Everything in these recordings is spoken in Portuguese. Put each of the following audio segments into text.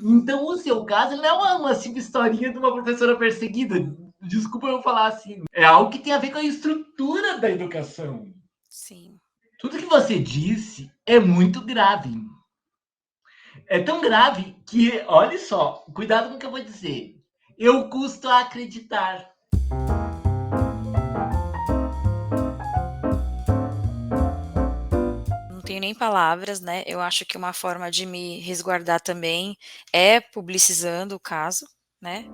Então, o seu caso não é uma simples historinha de uma professora perseguida. Desculpa eu falar assim. É algo que tem a ver com a estrutura da educação. Sim. Tudo que você disse é muito grave. É tão grave que, olha só, cuidado com o que eu vou dizer. Eu custo a acreditar. Não tenho nem palavras, né, eu acho que uma forma de me resguardar também é publicizando o caso, né.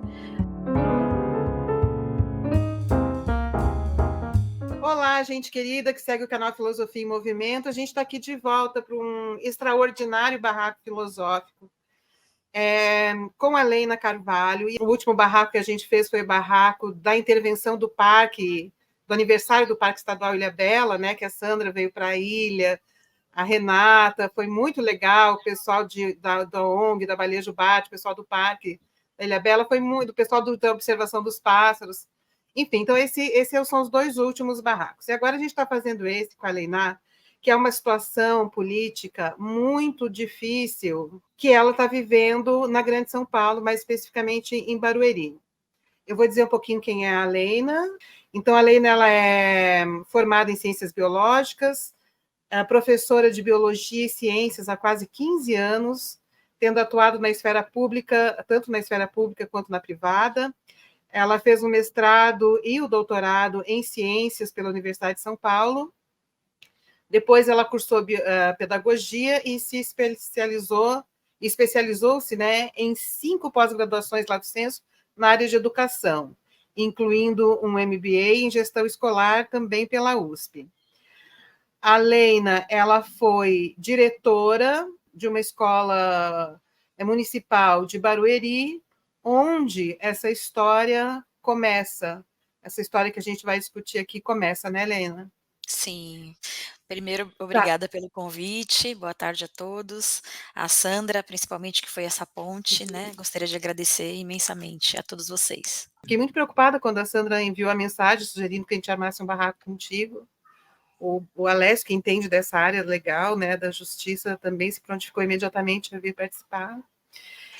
Olá, gente querida que segue o canal Filosofia em Movimento. A gente está aqui de volta para um extraordinário barraco filosófico com a Leina Carvalho. E o último barraco que a gente fez foi o barraco da intervenção do parque, do aniversário do Parque Estadual Ilhabela, né? Que a Sandra veio para a ilha, a Renata, foi muito legal, o pessoal da ONG, da Baleia Jubarte, o pessoal do parque da Ilhabela, foi muito, o pessoal da observação dos pássaros. Enfim, então esses são os dois últimos barracos. E agora a gente está fazendo esse com a Leiná, que é uma situação política muito difícil que ela está vivendo na Grande São Paulo, mais especificamente em Barueri. Eu vou dizer um pouquinho quem é a Leina. Então, a Leina ela é formada em Ciências Biológicas, é professora de Biologia e Ciências há quase 15 anos, tendo atuado na esfera pública, tanto na esfera pública quanto na privada. Ela fez o mestrado e o doutorado em Ciências pela Universidade de São Paulo. Depois ela cursou pedagogia e se especializou-se, né, em 5 pós-graduações lato sensu na área de educação, incluindo um MBA em gestão escolar também pela USP. A Leina, ela foi diretora de uma escola municipal de Barueri, onde essa história começa. Essa história que a gente vai discutir aqui começa, né, Leina? Sim. Primeiro, Tá. obrigada pelo convite, boa tarde a todos. A Sandra, principalmente, que foi essa ponte, né, gostaria de agradecer imensamente a todos vocês. Fiquei muito preocupada quando a Sandra enviou a mensagem sugerindo que a gente armasse um barraco contigo. O Alessio, que entende dessa área legal, né, da justiça, também se prontificou imediatamente a vir participar.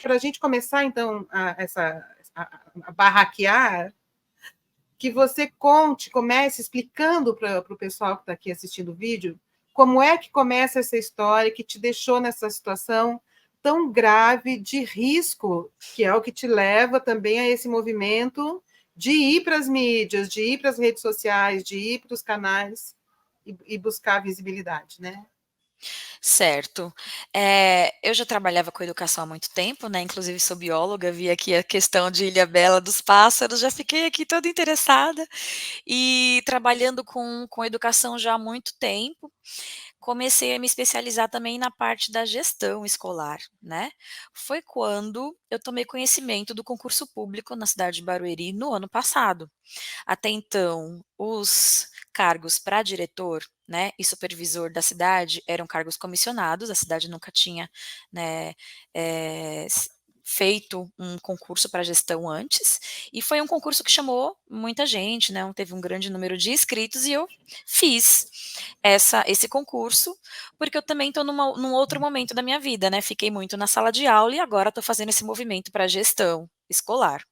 Para a gente começar, então, a barraquear, que você comece explicando para o pessoal que está aqui assistindo o vídeo, como é que começa essa história que te deixou nessa situação tão grave de risco, que é o que te leva também a esse movimento de ir para as mídias, de ir para as redes sociais, de ir para os canais e buscar visibilidade, né? Certo. Eu já trabalhava com educação há muito tempo, né, inclusive sou bióloga, vi aqui a questão de Ilhabela dos pássaros, já fiquei aqui toda interessada, e trabalhando com educação já há muito tempo, comecei a me especializar também na parte da gestão escolar, né. Foi quando eu tomei conhecimento do concurso público na cidade de Barueri no ano passado. Até então, os cargos para diretor, né, e supervisor da cidade eram cargos comissionados, a cidade nunca tinha, né, feito um concurso para gestão antes, e foi um concurso que chamou muita gente, né, teve um grande número de inscritos e eu fiz esse concurso, porque eu também estou num outro momento da minha vida, né, fiquei muito na sala de aula e agora estou fazendo esse movimento para gestão escolar.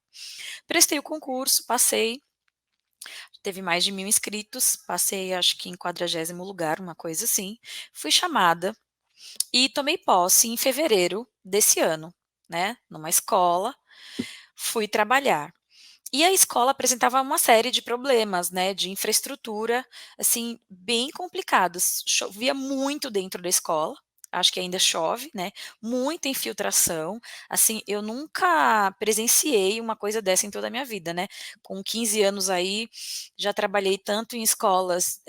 Prestei o concurso, passei, teve mais de 1000 inscritos, passei acho que em 40º lugar, uma coisa assim. Fui chamada e tomei posse em fevereiro desse ano, né, numa escola, fui trabalhar. E a escola apresentava uma série de problemas, né, de infraestrutura, assim, bem complicados. Chovia muito dentro da escola, acho que ainda chove, né, muita infiltração, assim, eu nunca presenciei uma coisa dessa em toda a minha vida, né. Com 15 anos aí, já trabalhei tanto em escolas,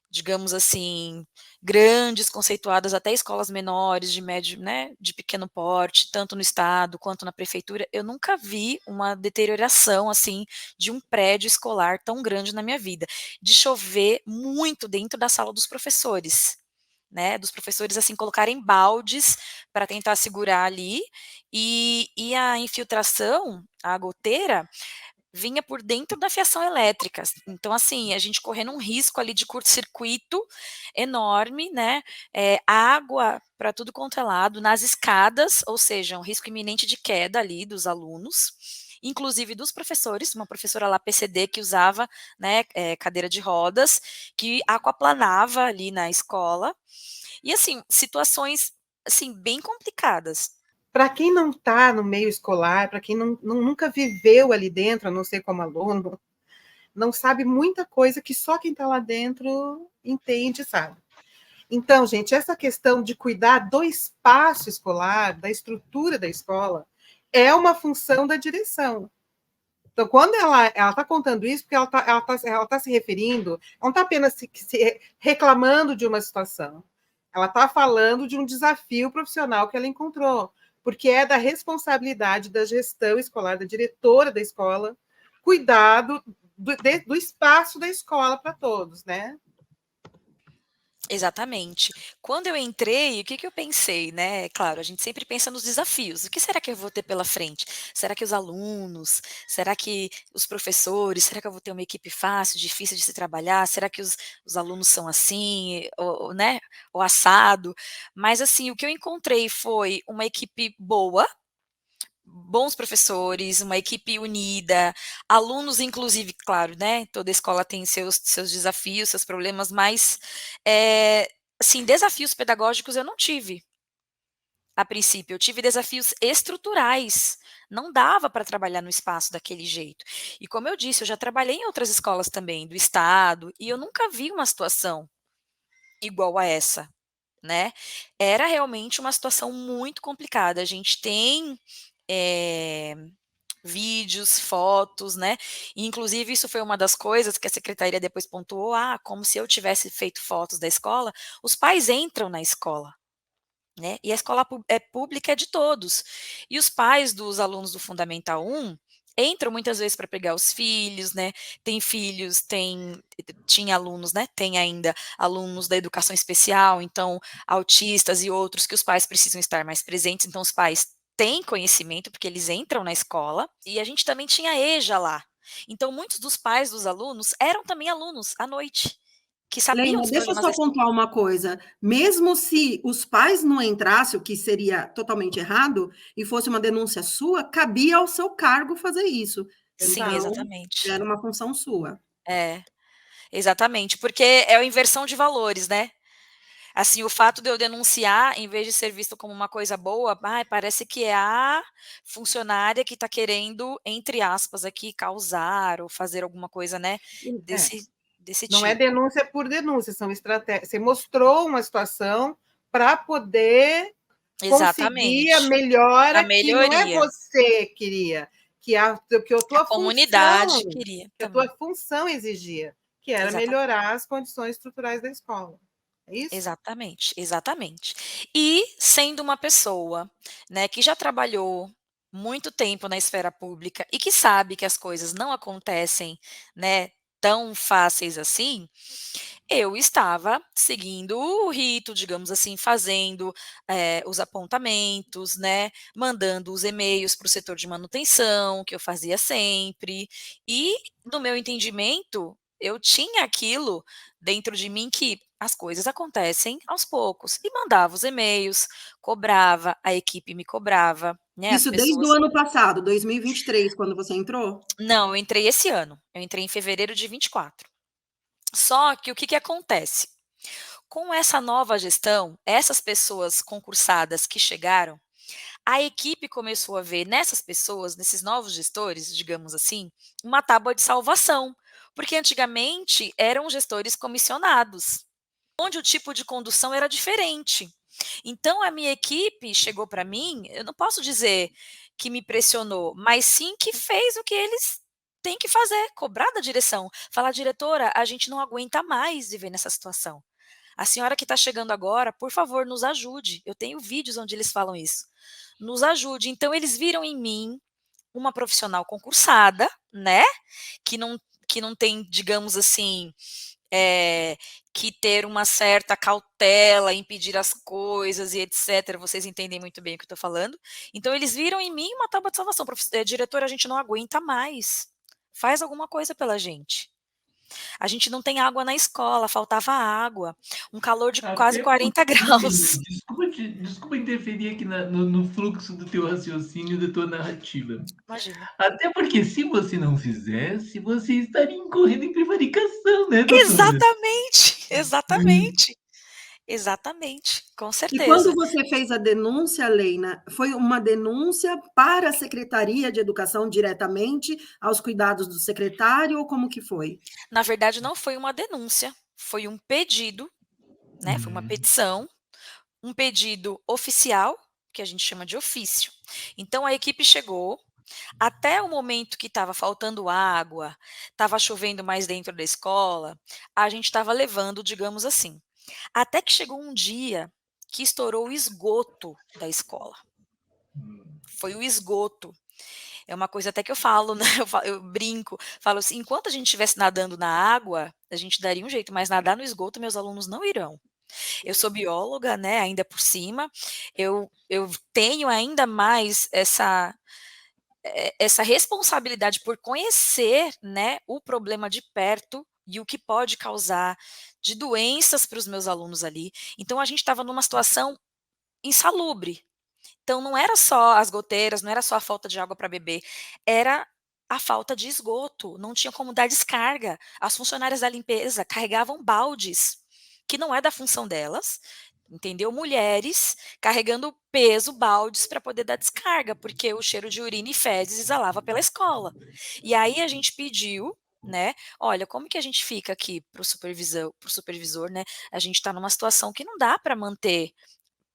digamos assim, grandes, conceituadas, até escolas menores, de médio, né, de pequeno porte, tanto no estado quanto na prefeitura, eu nunca vi uma deterioração, assim, de um prédio escolar tão grande na minha vida, de chover muito dentro da sala dos professores, né, dos professores, assim, colocarem baldes para tentar segurar ali, e a infiltração, a goteira, vinha por dentro da fiação elétrica. Então, assim, a gente correndo um risco ali de curto-circuito enorme, né? Água para tudo quanto é lado, nas escadas, ou seja, um risco iminente de queda ali dos alunos, inclusive dos professores, uma professora lá PCD que usava, né, cadeira de rodas, que aquaplanava ali na escola. E assim, situações assim bem complicadas. Para quem não está no meio escolar, para quem nunca viveu ali dentro, a não ser como aluno, não sabe muita coisa que só quem está lá dentro entende, sabe? Então, gente, essa questão de cuidar do espaço escolar, da estrutura da escola, é uma função da direção. Então, quando ela está contando isso, porque ela tá se referindo, ela não está apenas se reclamando de uma situação, ela está falando de um desafio profissional que ela encontrou, porque é da responsabilidade da gestão escolar, da diretora da escola, cuidar do espaço da escola para todos, né? Exatamente. Quando eu entrei, o que eu pensei, né? Claro, a gente sempre pensa nos desafios. O que será que eu vou ter pela frente? Será que os alunos? Será que os professores? Será que eu vou ter uma equipe fácil, difícil de se trabalhar? Será que os alunos são assim, né? Ou assado? Mas assim, o que eu encontrei foi uma equipe boa, bons professores, uma equipe unida, alunos, inclusive, claro, né? Toda escola tem seus desafios, seus problemas, mas, assim, desafios pedagógicos eu não tive. A princípio, eu tive desafios estruturais. Não dava para trabalhar no espaço daquele jeito. E como eu disse, eu já trabalhei em outras escolas também do estado e eu nunca vi uma situação igual a essa, né? Era realmente uma situação muito complicada. A gente tem eh, vídeos, fotos, né? E, inclusive, isso foi uma das coisas que a secretaria depois pontuou, como se eu tivesse feito fotos da escola. Os pais entram na escola, né? E a escola pública é de todos. E os pais dos alunos do Fundamental 1 entram muitas vezes para pegar os filhos, né? Tem filhos, tinha alunos, né? Tem ainda alunos da educação especial, então autistas e outros que os pais precisam estar mais presentes, então os pais têm conhecimento porque eles entram na escola, e a gente também tinha EJA lá. Então muitos dos pais dos alunos eram também alunos à noite, que sabiam Lena, dos deixa eu problemas só da escola. pontuar uma coisa. Mesmo se os pais não entrassem, o que seria totalmente errado, e fosse uma denúncia sua, cabia ao seu cargo fazer isso. Sim, Então, exatamente. era uma função sua. É. Exatamente, porque é a inversão de valores, né. Assim, o fato de eu denunciar, em vez de ser visto como uma coisa boa, parece que é a funcionária que está querendo, entre aspas, aqui, causar ou fazer alguma coisa, né, É. desse Não é tipo. denúncia por denúncia, são estratégias. Você mostrou uma situação para poder conseguir a Exatamente. A melhora que não é melhoria. você queria, que a A tua comunidade função, queria que a tua também. função exigia, que era Exatamente. melhorar as condições estruturais da escola. É isso? Exatamente, exatamente. E sendo uma pessoa, né, que já trabalhou muito tempo na esfera pública e que sabe que as coisas não acontecem, né, tão fáceis assim, eu estava seguindo o rito, digamos assim, fazendo, os apontamentos, né, mandando os e-mails para o setor de manutenção, que eu fazia sempre, e no meu entendimento, eu tinha aquilo dentro de mim que as coisas acontecem aos poucos, e mandava os e-mails, cobrava, a equipe me cobrava, né, as Isso desde o pessoas. ano passado, 2023, quando você entrou? Não, eu entrei esse ano, eu entrei em fevereiro de 24. Só que o que acontece? Com essa nova gestão, essas pessoas concursadas que chegaram, a equipe começou a ver nessas pessoas, nesses novos gestores, digamos assim, uma tábua de salvação, porque antigamente eram gestores comissionados, onde o tipo de condução era diferente. Então a minha equipe chegou para mim, eu não posso dizer que me pressionou, mas sim que fez o que eles têm que fazer, cobrar da direção. Falar: "Diretora, a gente não aguenta mais viver nessa situação. A senhora que está chegando agora, por favor, nos ajude". Eu tenho vídeos onde eles falam isso. "Nos ajude". Então eles viram em mim uma profissional concursada, né, que não que não tem, digamos assim, eh, que ter uma certa cautela em pedir as coisas e etcétera, vocês entendem muito bem o que eu estou falando. Então eles viram em mim uma tábua de salvação: "Diretora, a gente não aguenta mais. faz alguma coisa pela gente. A gente não tem água na escola, faltava água, um calor de quase Até 40 porque, Lina, graus. desculpa interferir aqui no fluxo do teu raciocínio, da tua narrativa. Imagina. Até porque se você não fizesse, você estaria incorrendo em prevaricação, né, doutora? Exatamente, exatamente, exatamente, com E quando certeza. você fez a denúncia, Leina, foi uma denúncia para a Secretaria de Educação diretamente, aos cuidados do secretário, ou como que foi? Na verdade, não foi uma denúncia, foi um pedido, né? Foi uma Hum, petição, um pedido oficial, que a gente chama de ofício. Então a equipe chegou, até o momento que estava faltando água, estava chovendo mais dentro da escola, a gente estava levando, digamos assim. Até que chegou um dia que estourou o esgoto da escola. hum. Foi o esgoto. É uma coisa até que eu falo, né? Eu brinco, falo assim: enquanto a gente estivesse nadando na água, a gente daria um jeito, mas nadar no esgoto, meus alunos não irão. Eu sou bióloga, né? Ainda por cima, eu tenho ainda mais essa responsabilidade por conhecer, né, o problema de perto e o que pode causar de doenças para os meus alunos ali. Então a gente estava numa situação insalubre. Então não era só as goteiras, não era só a falta de água para beber, era a falta de esgoto, não tinha como dar descarga. As funcionárias da limpeza carregavam baldes, que não é da função delas, entendeu? Mulheres carregando peso, baldes para poder dar descarga, porque o cheiro de urina e fezes exalava pela escola. E aí a gente pediu, né? Olha, como que a gente fica aqui para o supervisor, né? A gente está numa situação que não dá para manter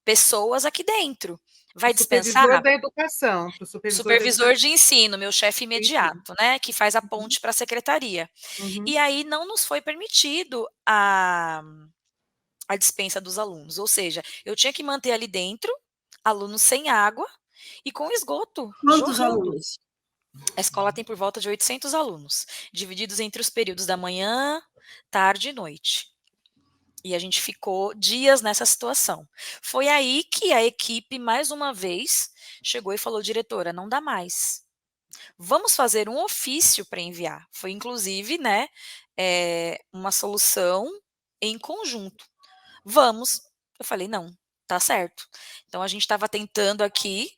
pessoas aqui dentro. O Vai dispensar? supervisor da educação, para o supervisor da Supervisor educação. de ensino, meu chefe Entendi. imediato, né, que faz a Uhum, ponte para a secretaria. uhum. E aí não nos foi permitido a dispensa dos alunos, ou seja, eu tinha que manter ali dentro, alunos sem água e com esgoto Quantos jorrando. alunos? A escola tem por volta de 800 alunos, divididos entre os períodos da manhã, tarde e noite. E a gente ficou dias nessa situação. Foi aí que a equipe, mais uma vez, chegou e falou: diretora, não dá mais. Vamos fazer um ofício para enviar. Foi, inclusive, né, uma solução em conjunto. Vamos. Eu falei: não, tá certo. Então a gente estava tentando aqui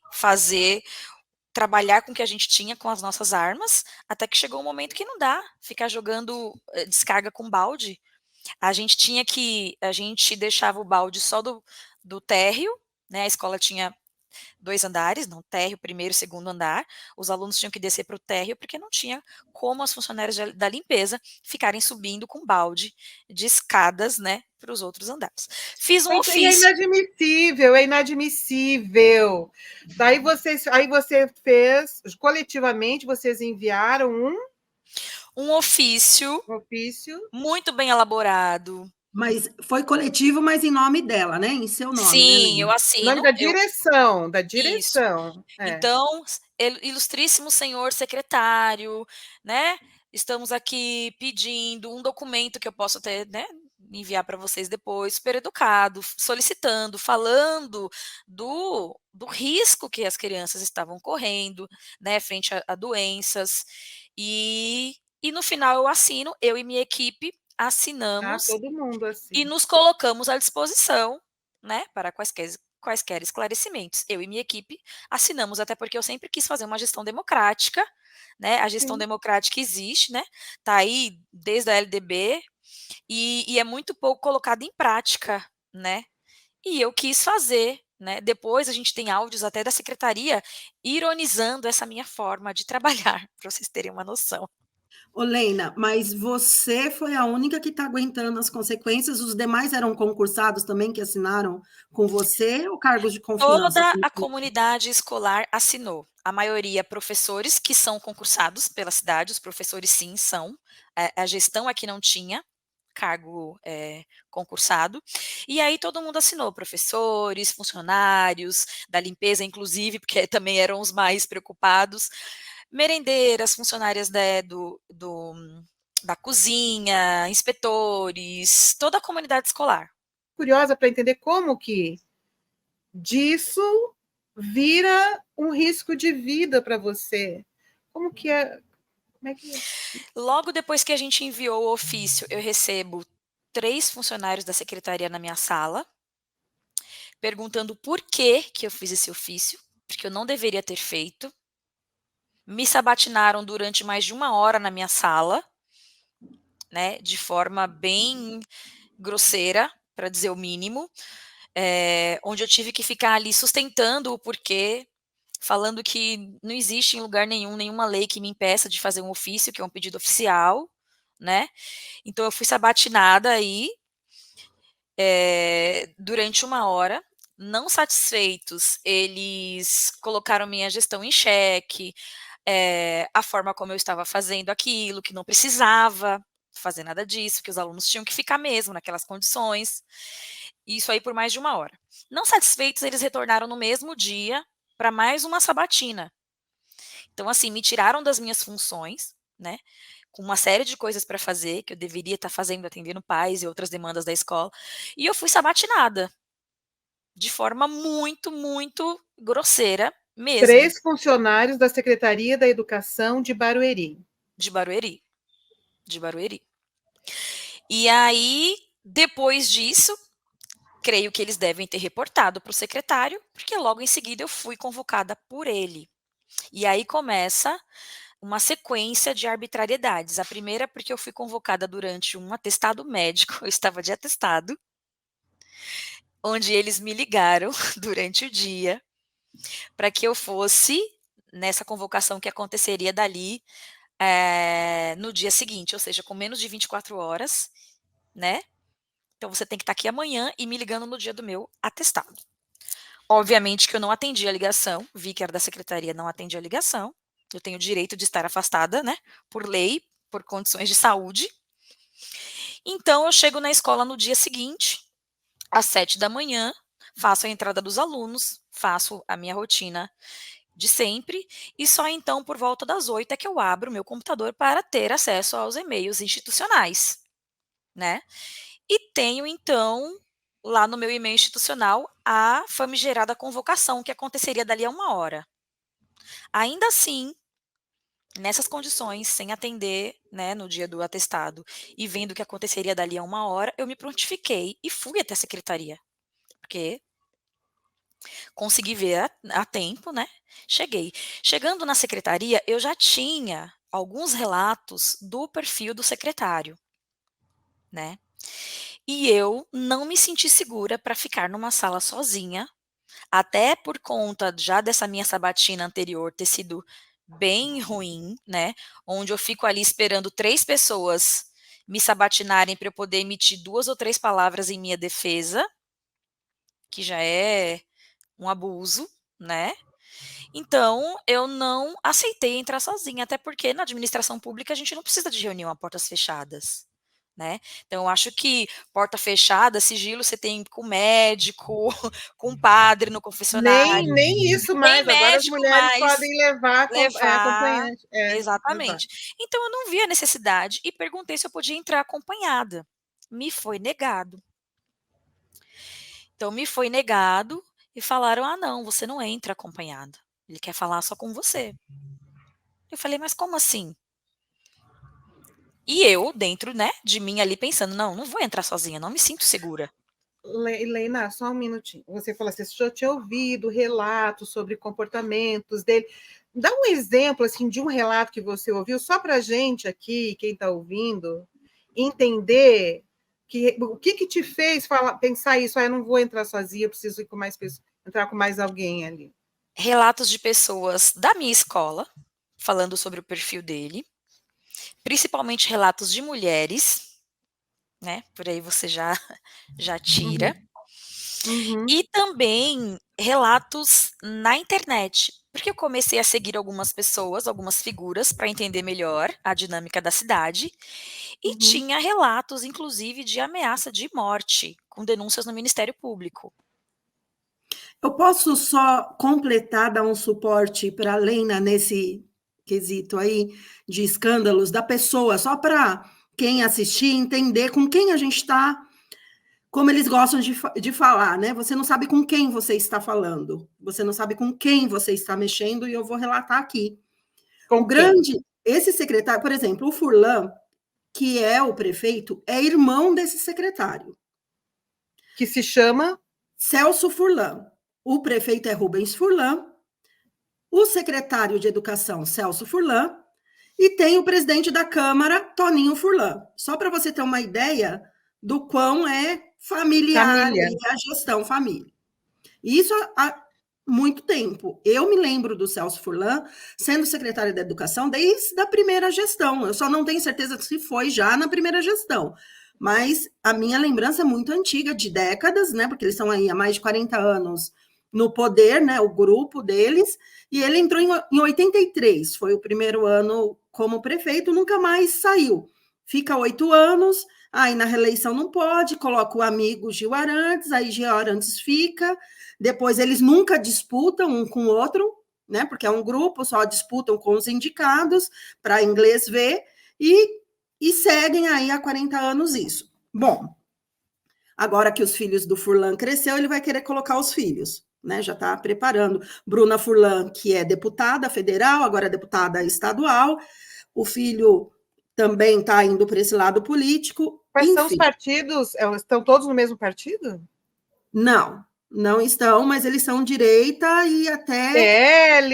trabalhar com o que a gente tinha com as nossas armas, até que chegou um momento que não dá ficar jogando descarga com balde. A gente deixava o balde só do térreo, né? A escola tinha 2 andares, não, térreo, primeiro e segundo andar. Os alunos tinham que descer para o térreo, porque não tinha como as funcionárias da limpeza ficarem subindo com balde de escadas, né, para os outros andares. Fiz um E é ofício. inadmissível, é inadmissível. Aí você fez, coletivamente, vocês enviaram Um ofício ofício. muito bem elaborado. Mas foi coletivo, mas em nome dela, né? Em seu nome, né, Sim, eu Leina? Em nome assino, da eu direção, da isso. direção. É. Então, ilustríssimo senhor secretário, né? Estamos aqui pedindo um documento que eu posso até, né, enviar para vocês depois, super educado, solicitando, falando do risco que as crianças estavam correndo, né, frente a doenças. E no final eu assino, eu e minha equipe Ah, assinamos todo mundo e assim. nos colocamos à disposição, né, para quaisquer esclarecimentos. Eu e minha equipe assinamos, até porque eu sempre quis fazer uma gestão democrática, né? A gestão Sim. democrática existe, né? Tá aí desde a LDB e é muito pouco colocada em prática, né? E eu quis fazer, né? Depois a gente tem áudios até da secretaria ironizando essa minha forma de trabalhar, para vocês terem uma noção. Ô, Leina, mas você foi a única que está aguentando as consequências, os demais eram concursados também que assinaram com você ou cargos de confiança? Toda a comunidade escolar assinou. A maioria professores que são concursados pela cidade, os professores sim são. A gestão aqui não tinha cargo concursado. E aí todo mundo assinou, professores, funcionários da limpeza, inclusive, porque também eram os mais preocupados, merendeiras, funcionárias da cozinha, inspetores, toda a comunidade escolar. Curiosa para entender como que disso vira um risco de vida para você. Como que é? Como é que é? Logo depois que a gente enviou o ofício, eu recebo 3 funcionários da secretaria na minha sala, perguntando por que eu fiz esse ofício, porque eu não deveria ter feito. Me sabatinaram durante mais de 1 hora na minha sala, né, de forma bem grosseira, para dizer o mínimo, onde eu tive que ficar ali sustentando o porquê, falando que não existe em lugar nenhum, nenhuma lei que me impeça de fazer um ofício, que é um pedido oficial, né. Então eu fui sabatinada aí, durante 1 hora. Não satisfeitos, eles colocaram minha gestão em xeque, a forma como eu estava fazendo aquilo, que não precisava fazer nada disso, que os alunos tinham que ficar mesmo naquelas condições. Isso aí por mais de 1 hora. Não satisfeitos, eles retornaram no mesmo dia para mais uma sabatina. Então, assim, me tiraram das minhas funções, né, com uma série de coisas para fazer, que eu deveria estar fazendo, atendendo pais e outras demandas da escola, e eu fui sabatinada, de forma muito, muito grosseira mesmo, 3 funcionários da Secretaria da Educação de Barueri. de Barueri, de Barueri. E aí, depois disso, creio que eles devem ter reportado para o secretário, porque logo em seguida eu fui convocada por ele. E aí começa uma sequência de arbitrariedades. A primeira, porque eu fui convocada durante um atestado médico, eu estava de atestado, onde eles me ligaram durante o dia para que eu fosse nessa convocação que aconteceria dali no dia seguinte, ou seja, com menos de 24 horas, né? Então você tem que estar aqui amanhã e me ligando no dia do meu atestado. Obviamente que eu não atendi a ligação, vi que era da secretaria, não atendi a ligação. Eu tenho o direito de estar afastada, né? Por lei, por condições de saúde. Então eu chego na escola no dia seguinte, às 7 da manhã, faço a entrada dos alunos, faço a minha rotina de sempre, e só então por volta das 8 é que eu abro o meu computador para ter acesso aos e-mails institucionais, né? E tenho então, lá no meu e-mail institucional, a famigerada convocação que aconteceria dali a 1 hora. Ainda assim, nessas condições, sem atender, né, no dia do atestado e vendo o que aconteceria dali a 1 hora, eu me prontifiquei e fui até a secretaria, porque consegui ver a tempo, né, cheguei. Chegando na secretaria, eu já tinha alguns relatos do perfil do secretário, né, e eu não me senti segura para ficar numa sala sozinha, até por conta já dessa minha sabatina anterior ter sido bem ruim, né, onde eu fico ali esperando 3 pessoas me sabatinarem para eu poder emitir 2 ou 3 palavras em minha defesa, que já é um abuso, né. Então, eu não aceitei entrar sozinha, até porque na administração pública a gente não precisa de reunião a portas fechadas, né. Então eu acho que porta fechada, sigilo você tem com médico, com padre no confessionário, Nem isso nem mais, agora as médico mulheres mais podem levar levar acompanhante. Exato. exatamente. Então eu não vi a necessidade e perguntei se eu podia entrar acompanhada. Me foi negado. Então me foi negado e falaram: "Ah não, você não entra acompanhada, ele quer falar só com você". Eu falei: "Mas como assim?". E eu dentro, né, de mim ali pensando: "Não, não vou entrar sozinha, não me sinto segura". Leina, só um minutinho. Você falou assim, você já tinha ouvido relatos sobre comportamentos dele. Dá um exemplo assim de um relato que você ouviu, só para a gente aqui, quem está ouvindo, entender o que te fez pensar isso. Ah, eu não vou entrar sozinha, eu preciso ir com mais pessoas, entrar com mais alguém ali. Relatos de pessoas da minha escola, falando sobre o perfil dele, principalmente relatos de mulheres, né, por aí você já tira. Uhum, E também relatos na internet, porque eu comecei a seguir algumas pessoas, algumas figuras, para entender melhor a dinâmica da cidade, e uhum. tinha relatos, inclusive, de ameaça de morte, com denúncias no Ministério Público. Eu posso só completar, dar um suporte para a Lena nesse quesito aí de escândalos da pessoa, só para quem assistir entender com quem a gente está, como eles gostam de falar, né? Você não sabe com quem você está falando, você não sabe com quem você está mexendo, e eu vou relatar aqui. Com O quem? grande, esse secretário, por exemplo, o Furlan, que é o prefeito, é irmão desse secretário. Que se chama? Celso Furlan. O prefeito é Rubens Furlan, o secretário de Educação, Celso Furlan, e tem o presidente da Câmara, Toninho Furlan. Só para você ter uma ideia do quão é familiar a gestão família. Isso há muito tempo. Eu me lembro do Celso Furlan sendo secretário da Educação desde a primeira gestão. Eu só não tenho certeza se foi já na primeira gestão. Mas a minha lembrança é muito antiga, de décadas, né? Porque eles estão aí há mais de 40 anos no poder, né? O grupo deles. E ele entrou em 83, foi o primeiro ano como prefeito, nunca mais saiu. Fica 8 anos, aí na reeleição não pode, coloca o amigo Gil Arantes, aí Gil Arantes fica, depois eles nunca disputam um com o outro, né? Porque é um grupo, só disputam com os indicados, para inglês ver, e seguem aí há 40 anos isso. Bom, agora que os filhos do Furlan cresceu, ele vai querer colocar os filhos. Né, já está preparando. Bruna Furlan, que é deputada federal, agora é deputada estadual, o filho também está indo para esse lado político. Quais são os partidos? Estão todos no mesmo partido? Não, não estão, mas eles são direita e até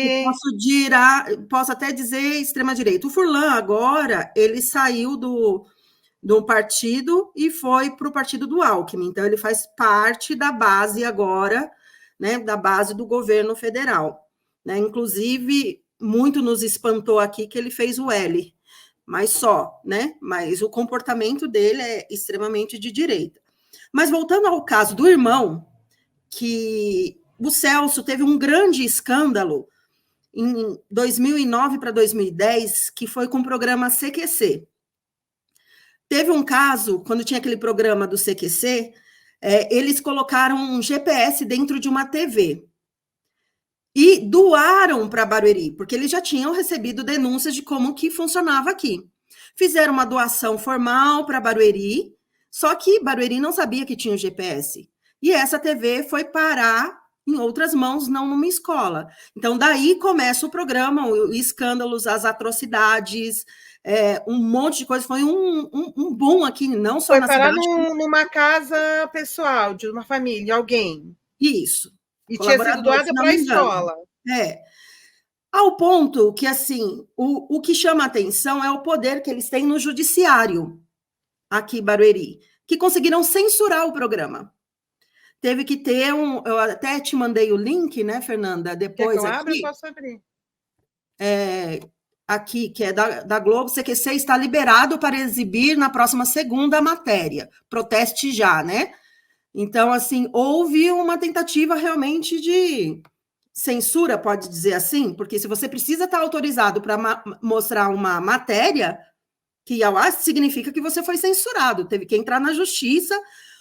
posso até dizer extrema-direita. O Furlan agora, ele saiu do partido e foi para o partido do Alckmin, então ele faz parte da base agora, né, da base do governo federal. Né? Inclusive, muito nos espantou aqui que ele fez o L, mas só, né? Mas o comportamento dele é extremamente de direita. Mas voltando ao caso do irmão, que o Celso teve um grande escândalo em 2009 para 2010, que foi com o programa CQC. Teve um caso, quando tinha aquele programa do CQC, eles colocaram um GPS dentro de uma TV e doaram para Barueri, porque eles já tinham recebido denúncias de como que funcionava aqui. Fizeram uma doação formal para Barueri, só que Barueri não sabia que tinha o GPS. E essa TV foi parar em outras mãos, não numa escola. Então, daí começa o programa, os escândalos, as atrocidades, um monte de coisa. Foi um boom aqui, não só na cidade. Foi parar numa casa pessoal, de uma família, alguém. Isso. E tinha sido doada para a escola. Ao ponto que, assim, o que chama atenção é o poder que eles têm no judiciário, aqui em Barueri, que conseguiram censurar o programa. Teve que ter eu até te mandei o link, né, Fernanda? Depois. Quer que eu abra? Eu posso abrir. Aqui, que é da Globo, CQC está liberado para exibir na próxima segunda matéria. Proteste já, né? Então, assim, houve uma tentativa realmente de censura, pode dizer assim, porque se você precisa estar autorizado para mostrar uma matéria, que eu acho significa que você foi censurado, teve que entrar na justiça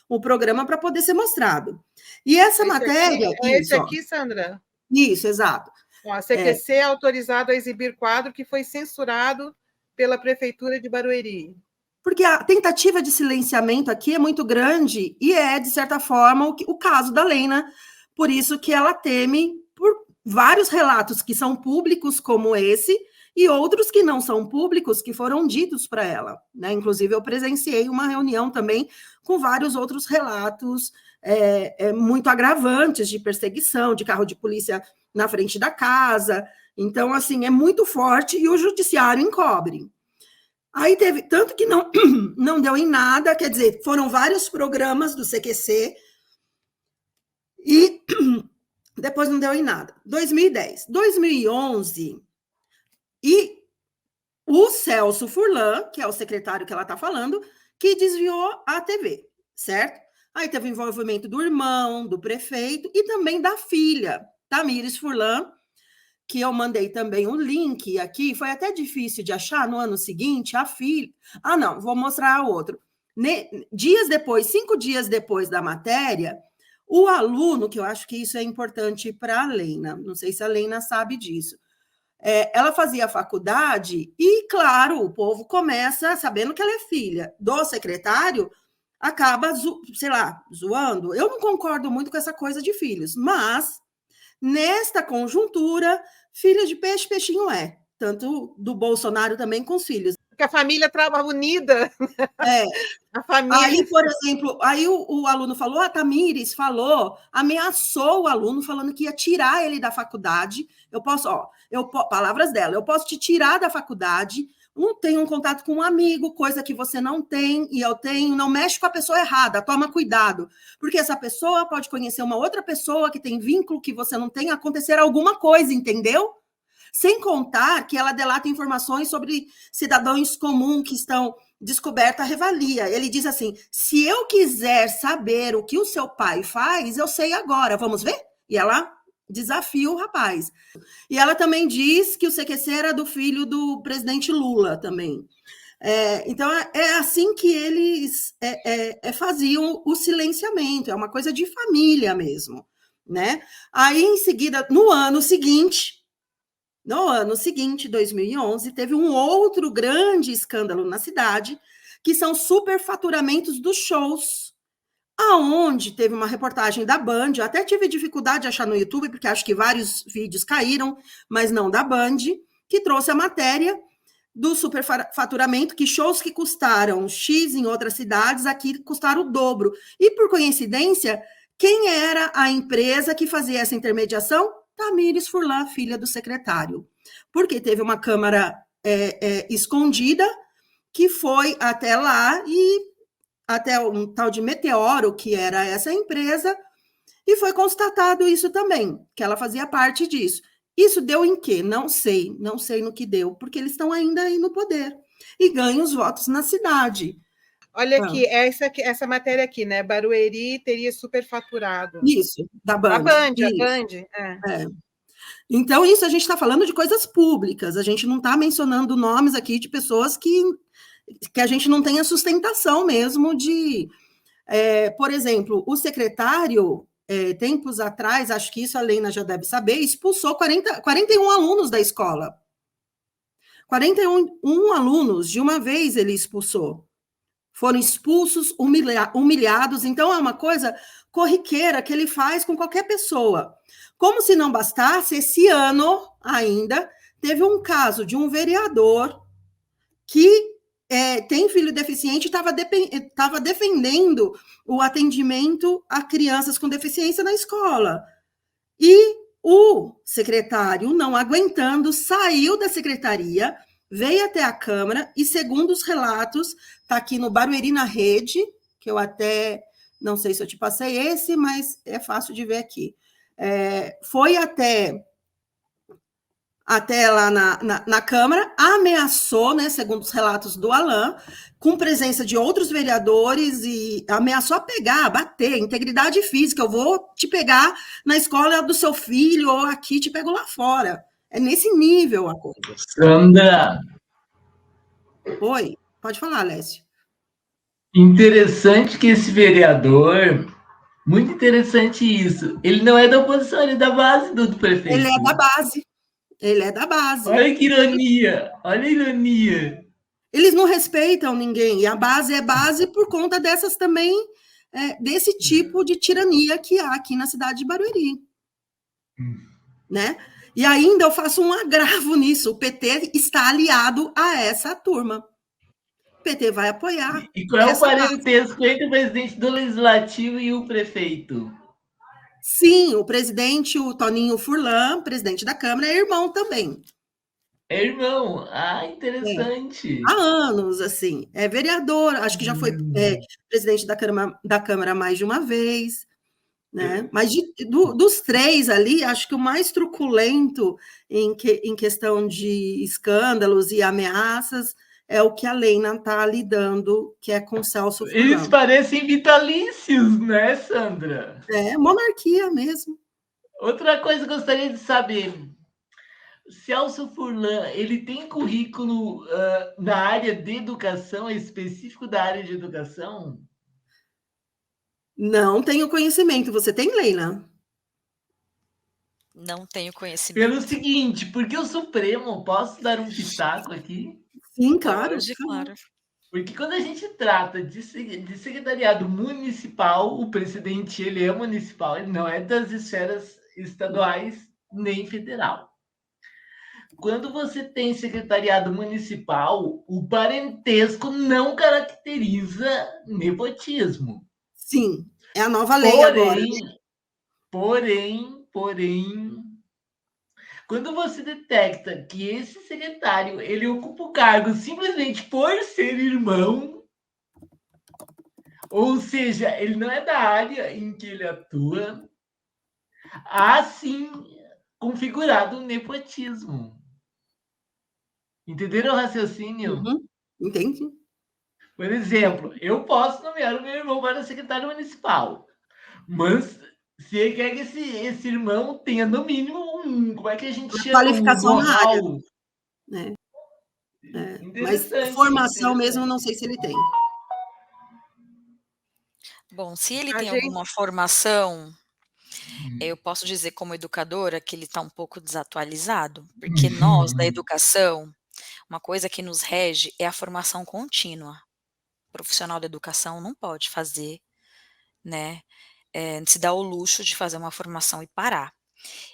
o programa para poder ser mostrado. E essa matéria... Esse aqui, Sandra? Isso, exato. A CQC é autorizado a exibir quadro que foi censurado pela Prefeitura de Barueri. Porque a tentativa de silenciamento aqui é muito grande e é, de certa forma, o caso da Lena. Por isso que ela teme por vários relatos que são públicos, como esse, e outros que não são públicos, que foram ditos para ela. Né? Inclusive, eu presenciei uma reunião também com vários outros relatos muito agravantes de perseguição, de carro de polícia na frente da casa. Então, assim, é muito forte e o judiciário encobre. Aí teve, tanto que não deu em nada, quer dizer, foram vários programas do CQC e depois não deu em nada. 2010, 2011, e o Celso Furlan, que é o secretário que ela está falando, que desviou a TV, certo? Aí teve o envolvimento do irmão, do prefeito e também da filha, Tamires Furlan, que eu mandei também um link aqui, foi até difícil de achar no ano seguinte, a filha... Ah, não, vou mostrar outro. 5 dias depois da matéria, o aluno, que eu acho que isso é importante para a Lena, não sei se a Lena sabe disso, ela fazia faculdade e, claro, o povo começa, sabendo que ela é filha do secretário, acaba, zoando. Eu não concordo muito com essa coisa de filhos, mas... Nesta conjuntura, filha de peixe, peixinho é. tanto do Bolsonaro também com os filhos. Porque a família estava unida. É. A família... Aí, por exemplo, aí o aluno falou, a Tamires falou, ameaçou o aluno, falando que ia tirar ele da faculdade. Palavras dela, eu posso te tirar da faculdade, tenho um contato com um amigo, coisa que você não tem, e eu tenho, não mexe com a pessoa errada, toma cuidado, porque essa pessoa pode conhecer uma outra pessoa que tem vínculo que você não tem, acontecer alguma coisa, entendeu? Sem contar que ela delata informações sobre cidadãos comuns que estão descoberta a revalia. Ele diz assim, se eu quiser saber o que o seu pai faz, eu sei agora, vamos ver? E ela desafia o rapaz. E ela também diz que o CQC era do filho do presidente Lula também. Então, é assim que eles faziam o silenciamento, é uma coisa de família mesmo, né? Aí, em seguida, no ano seguinte, 2011, teve um outro grande escândalo na cidade, que são superfaturamentos dos shows, aonde teve uma reportagem da Band, eu até tive dificuldade de achar no YouTube, porque acho que vários vídeos caíram, mas não da Band, que trouxe a matéria do superfaturamento, que shows que custaram X em outras cidades, aqui custaram o dobro. E, por coincidência, quem era a empresa que fazia essa intermediação? Tamires Furlan, filha do secretário, porque teve uma câmara escondida que foi até lá e até um tal de Meteoro, que era essa empresa, e foi constatado isso também, que ela fazia parte disso. Isso deu em quê? Não sei no que deu, porque eles estão ainda aí no poder e ganham os votos na cidade. Olha aqui, essa matéria aqui, né? Barueri teria superfaturado. Isso, da Band. A Band. Então, isso a gente está falando de coisas públicas, a gente não está mencionando nomes aqui de pessoas que a gente não tem a sustentação mesmo de... por exemplo, o secretário, tempos atrás, acho que isso a Lena já deve saber, expulsou 41 alunos da escola. 41 alunos, de uma vez ele expulsou. Foram expulsos, humilhados, então é uma coisa corriqueira que ele faz com qualquer pessoa. Como se não bastasse, esse ano ainda teve um caso de um vereador que tem filho deficiente e estava defendendo o atendimento a crianças com deficiência na escola. E o secretário, não aguentando, saiu da secretaria, veio até a Câmara e, segundo os relatos, está aqui no Barueri na Rede, que eu até não sei se eu te passei esse, mas é fácil de ver aqui. Foi até lá na Câmara, ameaçou, né, segundo os relatos do Alain, com presença de outros vereadores, e ameaçou bater, integridade física, eu vou te pegar na escola do seu filho, ou aqui te pego lá fora. É nesse nível a coisa. Sandra! Oi, pode falar, Lécio. Interessante que esse vereador, muito interessante isso, ele não é da oposição, ele é da base do prefeito. Ele é da base. Olha que ironia, olha a ironia. Eles não respeitam ninguém, e a base é base por conta dessas também, desse tipo de tirania que há aqui na cidade de Barueri. Né? E ainda eu faço um agravo nisso, o PT está aliado a essa turma. O PT vai apoiar. E qual é o parentesco entre o presidente do Legislativo e o prefeito? Sim, o presidente, o Toninho Furlan, presidente da Câmara, é irmão também. É irmão? Ah, interessante. Há anos, assim. É vereador, acho que já foi presidente da Câmara mais de uma vez. Né? Mas dos três ali, acho que o mais truculento em questão de escândalos e ameaças é o que a Lena está lidando, que é com o Celso Furlan. Eles parecem vitalícios, né, Sandra? É, monarquia mesmo. Outra coisa que eu gostaria de saber, Celso Furlan, ele tem currículo na área de educação, específico da área de educação? Não tenho conhecimento. Você tem, Leila? Não tenho conhecimento. Pelo seguinte, porque o Supremo, posso dar um pitaco aqui? Sim, claro. Claro. Porque quando a gente trata de secretariado municipal, o presidente ele é municipal, ele não é das esferas estaduais nem federal. quando você tem secretariado municipal, o parentesco não caracteriza nepotismo. Sim, é a nova lei agora, Porém, né? porém, quando você detecta que esse secretário ele ocupa o cargo simplesmente por ser irmão, ou seja, ele não é da área em que ele atua, há sim configurado um nepotismo. Entenderam o raciocínio? Uhum, entendi. Por exemplo, eu posso nomear o meu irmão para secretário municipal, mas se ele quer que esse irmão tenha no mínimo um, como é que a gente Uma chama? Um qualificação na área, know-how. né? Mas Interessante, formação mesmo, não interessante. sei se ele tem. Bom, se ele A tem gente, alguma formação, eu posso dizer como educadora que ele está um pouco desatualizado, porque nós da educação, uma coisa que nos rege é a formação contínua. O profissional da educação não pode fazer, né, se dar o luxo de fazer uma formação e parar.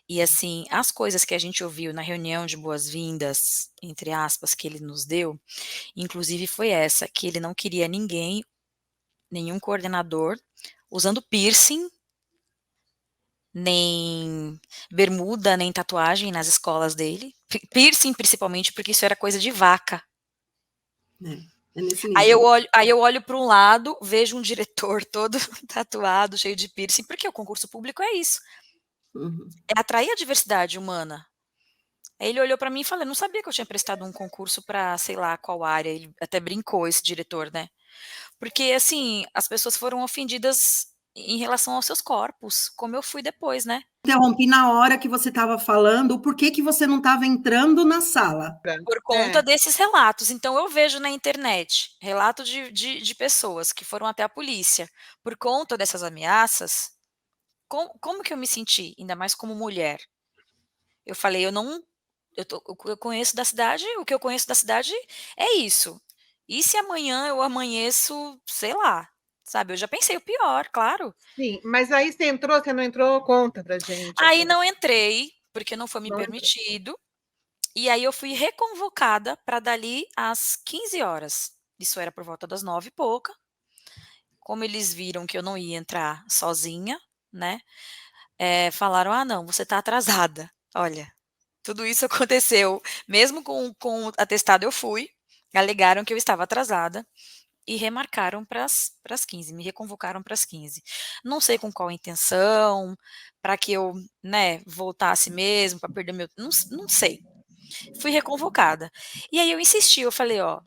E assim, as coisas que a gente ouviu na reunião de boas-vindas, entre aspas, que ele nos deu, inclusive foi essa, que ele não queria ninguém, nenhum coordenador, usando piercing, nem bermuda, nem tatuagem nas escolas dele. Piercing, principalmente, porque isso era coisa de vaca. É nesse Aí eu nível. olho, aí eu olho para um lado, vejo um diretor todo tatuado, cheio de piercing, porque o concurso público é isso, Uhum. é atrair a diversidade humana. Aí ele olhou para mim e falou: "Não sabia que eu tinha prestado um concurso para sei lá qual área", ele até brincou, esse diretor, né. Porque, assim, as pessoas foram ofendidas em relação aos seus corpos, como eu fui depois, né. Interrompi na hora que você estava falando, por que que você não estava entrando na sala? Por conta é, desses relatos. Então eu vejo na internet, relato de pessoas que foram até a polícia, por conta dessas ameaças, como que eu me senti, ainda mais como mulher? Eu falei: "Eu não eu conheço da cidade, o que eu conheço da cidade é isso. E se amanhã eu amanheço, sei lá", sabe, eu já pensei o pior, claro. sim, mas aí você entrou, você não entrou, conta pra gente, Aí assim, não entrei, porque não foi me não entrou. permitido, e aí eu fui reconvocada para dali às 15 horas. Isso era por volta das 9 e pouca. Como eles viram que eu não ia entrar sozinha, né, falaram: "Ah não, você está atrasada". Olha, tudo isso aconteceu, mesmo com o atestado eu fui, alegaram que eu estava atrasada e remarcaram para as 15, me reconvocaram para as 15. Não sei com qual intenção, para que eu, né, voltasse mesmo, para perder meu não sei. Fui reconvocada. E aí eu insisti, eu falei: "Ó,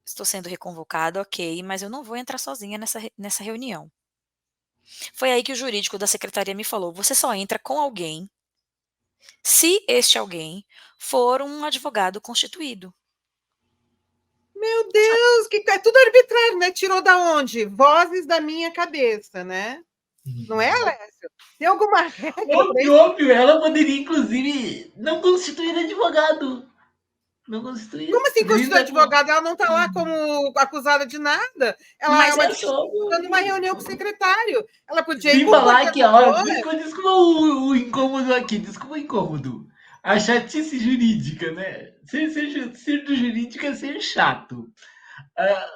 estou sendo reconvocada, ok, mas eu não vou entrar sozinha nessa reunião". Foi aí que o jurídico da secretaria me falou: "Você só entra com alguém, se este alguém for um advogado constituído". Meu Deus, que é tudo arbitrário, né? Tirou da onde? Vozes da minha cabeça, né? Não é, Alessio? Tem alguma regra para Óbvio, isso? óbvio, ela poderia, inclusive, não constituir advogado. Não constituir. Como assim Poderia constitui entrar com. advogada? Ela não está lá como acusada de nada. Ela é Mas uma é Só dando uma reunião com o secretário. Ela podia ir sem com o falar que, ó, coordenador. desculpa o incômodo aqui, desculpa o incômodo. A chatice jurídica, né? Ser do jurídico é ser chato.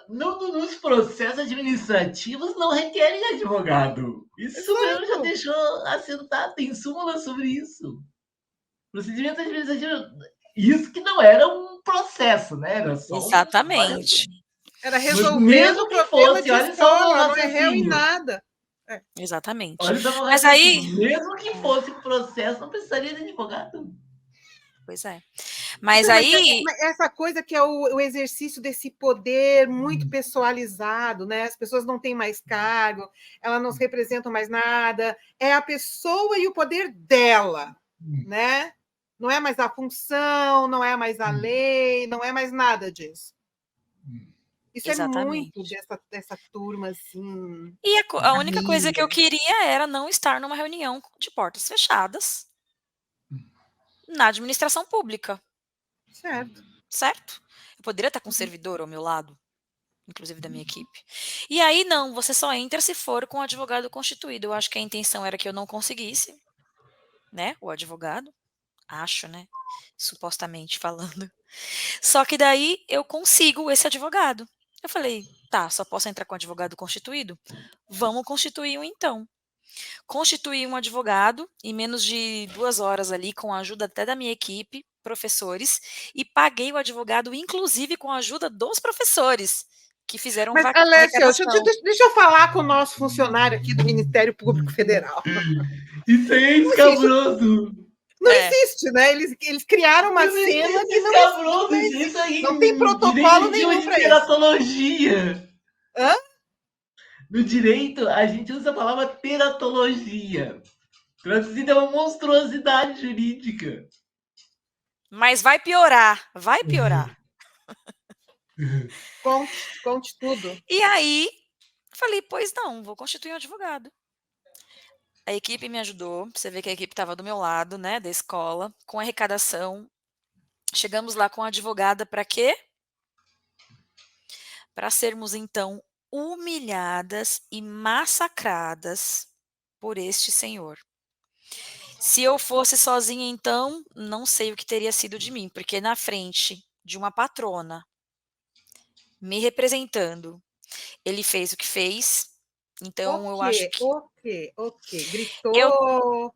Nos processos administrativos não requerem advogado. Isso o Supremo já Exato. deixou assentado, tem súmula sobre isso. Procedimento administrativo, isso que não era um processo, né? Era só um. Olha, exatamente, Era mas resolvendo mesmo que problema fosse, de olha só o meu escola, não é réu em raciocínio. nada. É. exatamente. Olha só o meu Mas aí raciocínio. Mesmo que é, fosse processo, não precisaria de advogado. pois é. Mas Então, aí mas essa coisa que é o exercício desse poder muito pessoalizado, né? As pessoas não têm mais cargo, elas não representam mais nada, é a pessoa e o poder dela, né? Não é mais a função, não é mais a lei, não é mais nada disso. Isso é muito exatamente. dessa turma, assim, E a única coisa que eu família. queria era não estar numa reunião de portas fechadas na administração pública, Certo. certo? Eu poderia estar com um servidor ao meu lado, inclusive da minha equipe. E aí não, você só entra se for com o advogado constituído. Eu acho que a intenção era que eu não conseguisse, né, o advogado. acho, né, supostamente falando. Só que daí eu consigo esse advogado. Eu falei: "Tá, só posso entrar com advogado constituído? Vamos constituir um então". Constituí um advogado em menos de 2 horas ali, com a ajuda até da minha equipe, professores, e paguei o advogado inclusive com a ajuda dos professores, que fizeram Mas, Alessio, arrecadação. deixa eu falar com o nosso funcionário aqui do Ministério Público Federal. Isso aí é Não existe, escabroso. não existe, né? Eles criaram uma Não existe cena que escabroso. Isso aí não tem em protocolo direito chama nenhum de para isso. teratologia. Hã? No direito, a gente usa a palavra teratologia. Traduzida é uma monstruosidade jurídica. Mas vai piorar, vai piorar. Conte tudo. E aí, falei: "Pois não, vou constituir um advogado". A equipe me ajudou, você vê que a equipe estava do meu lado, né, da escola, com arrecadação. Chegamos lá com a advogada para quê? Para sermos então humilhadas e massacradas por este senhor. Se eu fosse sozinha então, não sei o que teria sido de mim, porque na frente de uma patrona, me representando, ele fez o que fez, então eu acho que O quê? eu Gritou?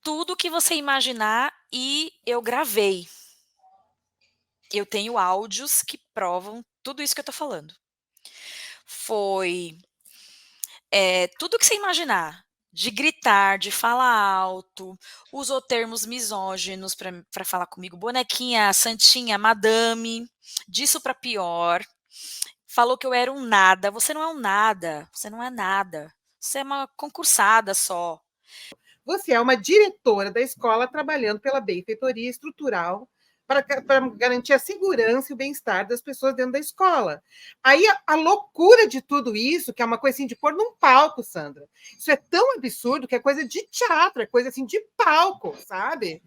tudo que você imaginar e eu gravei. Eu tenho áudios que provam tudo isso que eu tô falando. Foi tudo que você imaginar, de gritar, de falar alto, usou termos misóginos para falar comigo, bonequinha, santinha, madame, disso para pior. Falou que eu era um nada, você não é um nada, você não é nada, você é uma concursada só. Você é uma diretora da escola trabalhando pela benfeitoria estrutural para garantir a segurança e o bem-estar das pessoas dentro da escola. Aí a loucura de tudo isso, que é uma coisa assim de pôr num palco, Sandra. Isso é tão absurdo que é coisa de teatro, é coisa assim de palco, sabe?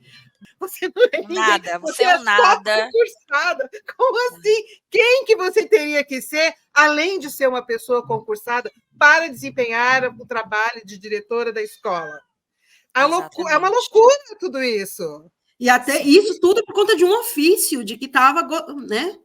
Você não é ninguém, Nada, você você é é um só nada. concursada. Como assim? Quem que você teria que ser, além de ser uma pessoa concursada, para desempenhar o trabalho de diretora da escola? É uma Exatamente. loucura tudo isso. E até Sim. isso tudo por conta de um ofício, de que estava, né?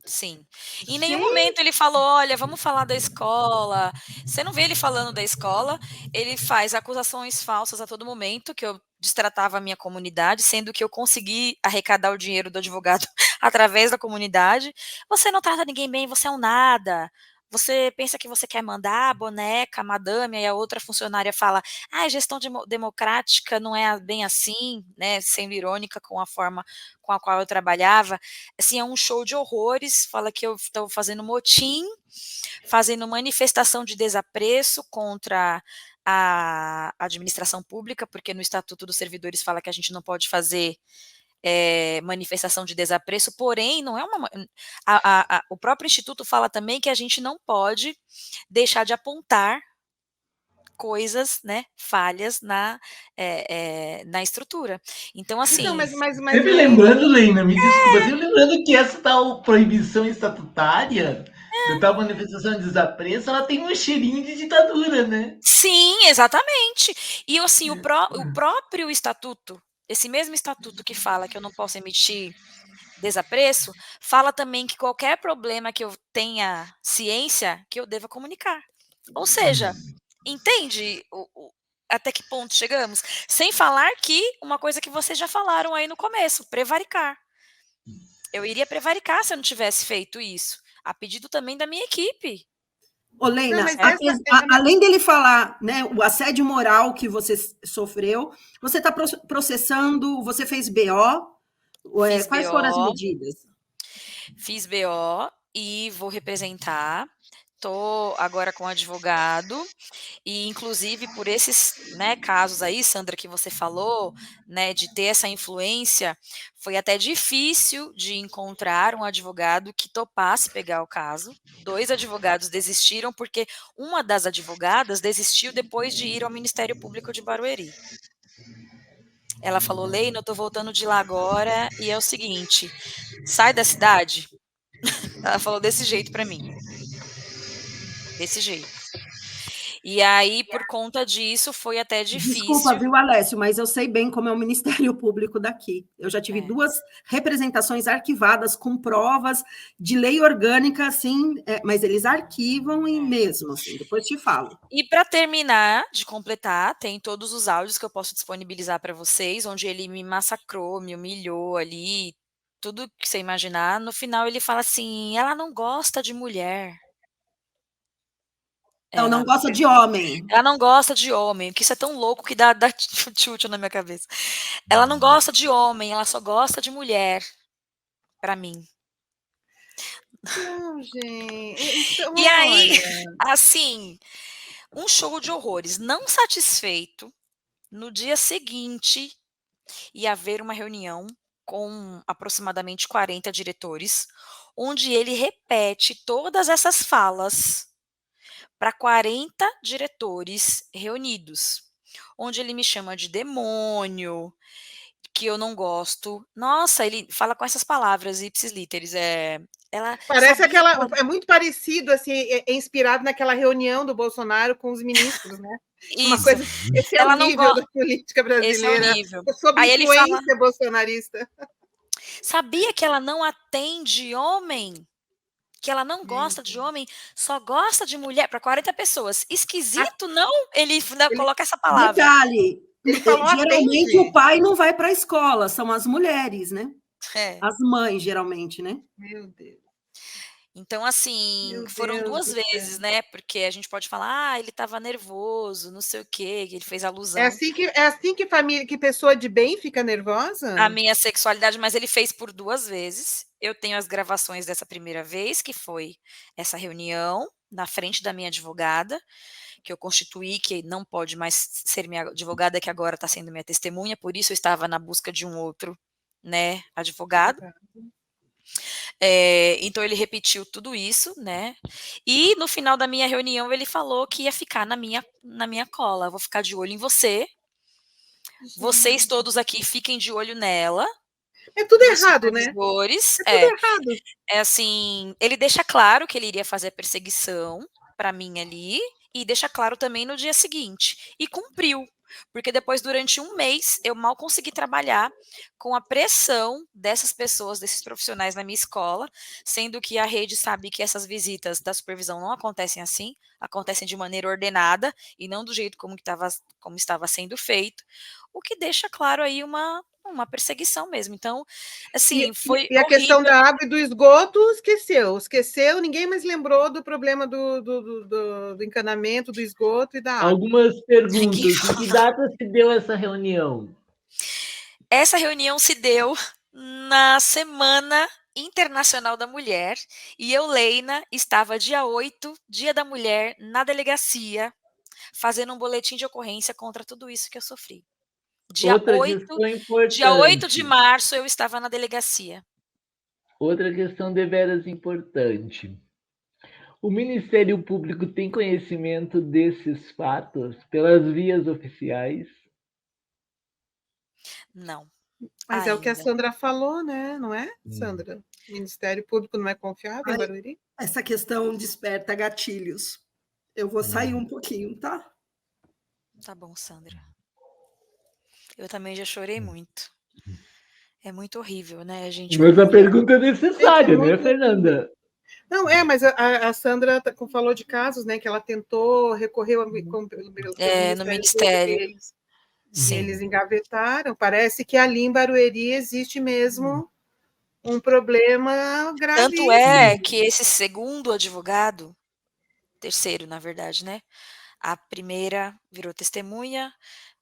Sim. Em nenhum momento ele falou: "Olha, vamos falar da escola". Você não vê ele falando da escola, ele faz acusações falsas a todo momento, que eu destratava a minha comunidade, sendo que eu consegui arrecadar o dinheiro do advogado através da comunidade. "Você não trata ninguém bem, você é um nada. Você pensa que você quer mandar, boneca, madame", aí a outra funcionária fala: "Ah, gestão democrática não é bem assim", né, sendo irônica com a forma com a qual eu trabalhava. Assim, é um show de horrores, fala que eu estou fazendo motim, fazendo manifestação de desapreço contra a administração pública, porque no Estatuto dos Servidores fala que a gente não pode fazer, manifestação de desapreço, porém não é uma o próprio instituto fala também que a gente não pode deixar de apontar coisas, né, falhas na estrutura. Então Então, assim Sempre Leina, lembrando, Leina, me desculpa, sempre lembrando que essa tal proibição estatutária, da tal manifestação de desapreço, ela tem um cheirinho de ditadura, né? sim, exatamente. E assim, o próprio estatuto, esse mesmo estatuto que fala que eu não posso emitir desapreço, fala também que qualquer problema que eu tenha ciência, que eu deva comunicar. Ou seja, entende até que ponto chegamos? Sem falar que uma coisa que vocês já falaram aí no começo, prevaricar. Eu iria prevaricar se eu não tivesse feito isso, a pedido também da minha equipe, Ô, não, Leina, mas essa, além dele falar, né, o assédio moral que você sofreu, você está processando, você fez BO? fiz Quais foram as BO. medidas? Fiz BO e vou representar. Tô agora com advogado e inclusive por esses, né, casos aí, Sandra, que você falou, né, de ter essa influência, foi até difícil de encontrar um advogado que topasse pegar o caso. 2 advogados desistiram, porque uma das advogadas desistiu depois de ir ao Ministério Público de Barueri. Ela falou: "Leina, eu tô voltando de lá agora e é o seguinte, sai da cidade". Ela falou desse jeito para mim. Desse jeito. E aí, por conta disso, foi até Desculpa, difícil. viu, Alessio, mas eu sei bem como é o Ministério Público daqui. Eu já tive 2 representações arquivadas com provas de lei orgânica, assim, mas eles arquivam e mesmo, assim, depois te falo. E para terminar de completar, tem todos os áudios que eu posso disponibilizar para vocês, onde ele me massacrou, me humilhou ali, tudo que você imaginar. No final ele fala assim: "Ela não gosta de mulher". Não, não Ela gosta de homem. ela não gosta de homem, que isso é tão louco que dá tchutchu na minha cabeça. Ela não gosta de homem, ela só gosta de mulher, para mim. Não, gente. Então, E aí, olha. assim, um show de horrores. Não satisfeito, no dia seguinte ia haver uma reunião com aproximadamente 40 diretores, onde ele repete todas essas falas para 40 diretores reunidos, onde ele me chama de demônio, que eu não gosto. Nossa, ele fala com essas palavras ipsis literis, ela Parece sabia que aquela. ela É muito parecido, assim, é inspirado naquela reunião do Bolsonaro com os ministros, né? Uma isso, coisa. Esse é o ela não nível gosta. da política Esse é o brasileira, nível. sob Aí ele fala: influência bolsonarista. "Sabia que ela não atende homem? Que ela não Meu gosta de Deus. homem, só gosta de mulher", para 40 pessoas. Ah, Esquisito, não? Ele ainda ele, coloca essa palavra. Detalhe, ele falou geralmente o atende. pai não vai para a escola, são as mulheres, né? É. As mães, geralmente, né? Meu Deus. Então, assim, Meu foram Deus 2 do vezes, céu. né, porque a gente pode falar: "Ah, ele estava nervoso, não sei o quê", que ele fez É alusão assim que, é assim que família, que pessoa de bem fica à nervosa? minha sexualidade, mas ele fez por 2 vezes. Eu tenho as gravações dessa primeira vez, que foi essa reunião na frente da minha advogada, que eu constituí, que não pode mais ser minha advogada, que agora está sendo minha testemunha, por isso eu estava na busca de um outro, né, advogado. Então ele repetiu tudo isso, né, e no final da minha reunião ele falou que ia ficar na minha cola: "Vou ficar de olho em você, vocês Gente. todos aqui fiquem de olho nela, É tudo e os errado, né? supervisores". É tudo errado. É assim, ele deixa claro que ele iria fazer a perseguição para mim ali, e deixa claro também no dia seguinte, e cumpriu, porque depois durante um mês eu mal consegui trabalhar com a pressão dessas pessoas, desses profissionais na minha escola, sendo que a rede sabe que essas visitas da supervisão não acontecem assim, acontecem de maneira ordenada e não do jeito como estava sendo feito, o que deixa claro aí uma perseguição mesmo. Então, E, assim, e- foi e a questão horrível. da água e do esgoto esqueceu, ninguém mais lembrou do problema do encanamento, do esgoto e da água. Algumas Que perguntas. Em que data se deu essa reunião? essa reunião se deu na Semana Internacional da Mulher, e eu, Leina, estava dia 8, Dia da Mulher, na delegacia, fazendo um boletim de ocorrência contra tudo isso que eu sofri. Dia Outra 8, questão dia 8 de importante. março eu estava na delegacia. Outra questão deveras importante. O Ministério Público tem conhecimento desses fatos pelas vias oficiais? Não, Mas é o que a ainda. Sandra falou, né? Não é, Hum. Sandra? O Ministério Público não é confiável em Ai, Barueri? essa questão desperta gatilhos. Eu vou sair um pouquinho, tá? Tá bom, Sandra. Eu também já chorei muito. É muito horrível, né, a gente Mas a como mulher. pergunta é Gente, é necessária, né, muito horrível. Fernanda? Não, mas a Sandra falou de casos, né, que ela tentou, recorreu pelo No Ministério Público ministério, e sim. eles engavetaram. Parece que ali em Barueri existe mesmo um problema Tanto é gravíssimo. que esse segundo advogado, terceiro na verdade, né, a primeira virou testemunha,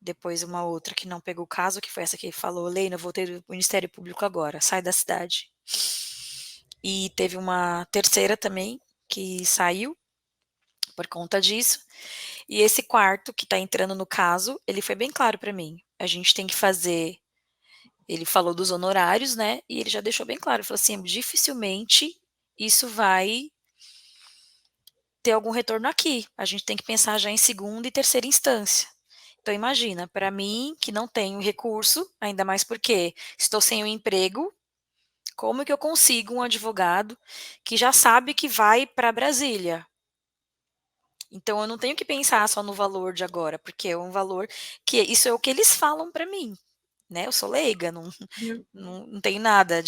depois uma outra que não pegou o caso, que foi essa que falou: "Leina, eu voltei do Ministério Público agora, sai da cidade". E teve uma terceira também, que saiu por conta disso, e esse quarto que está entrando no caso, ele foi bem claro para mim: "A gente tem que fazer". Ele falou dos honorários, né, e ele já deixou bem claro, ele falou assim: "Dificilmente isso vai ter algum retorno aqui, a gente tem que pensar já em segunda e terceira instância". Então imagina, para mim que não tenho recurso, ainda mais porque estou sem o emprego, como que eu consigo um advogado que já sabe que vai para Brasília? Então eu não tenho que pensar só no valor de agora, porque é um valor que isso é o que eles falam para mim, né? Eu sou leiga, não tenho nada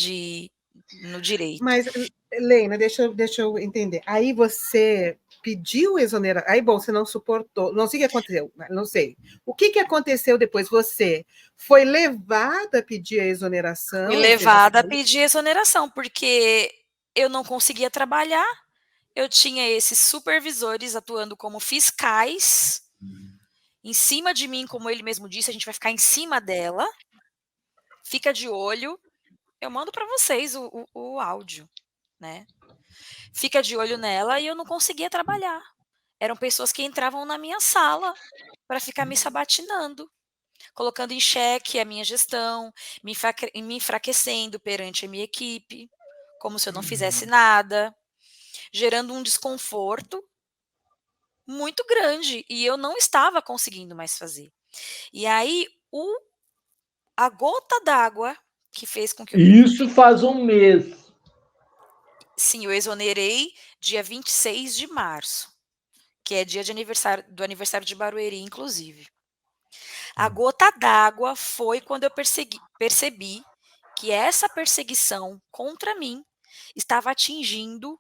no direito. Mas, Leina, deixa eu entender. Aí você pediu exoneração. Aí, bom, você não suportou. Não sei o que aconteceu, não sei. O que aconteceu depois? Você foi levada a pedir a exoneração? Fui Ou seja, levada a pedir exoneração, porque eu não conseguia trabalhar, eu tinha esses supervisores atuando como fiscais em cima de mim, como ele mesmo disse, a gente vai ficar em cima dela, fica de olho. Eu mando para vocês o áudio, né? Fica de olho nela e eu não conseguia trabalhar. Eram pessoas que entravam na minha sala para ficar me sabatinando, colocando em xeque a minha gestão, me enfraquecendo perante a minha equipe, como se eu não fizesse nada, gerando um desconforto muito grande e eu não estava conseguindo mais fazer. E aí a gota d'água que fez com que eu Isso faz um mês. sim, eu exonerei dia 26 de março, que é dia do aniversário de Barueri, inclusive. A gota d'água foi quando eu percebi que essa perseguição contra mim estava atingindo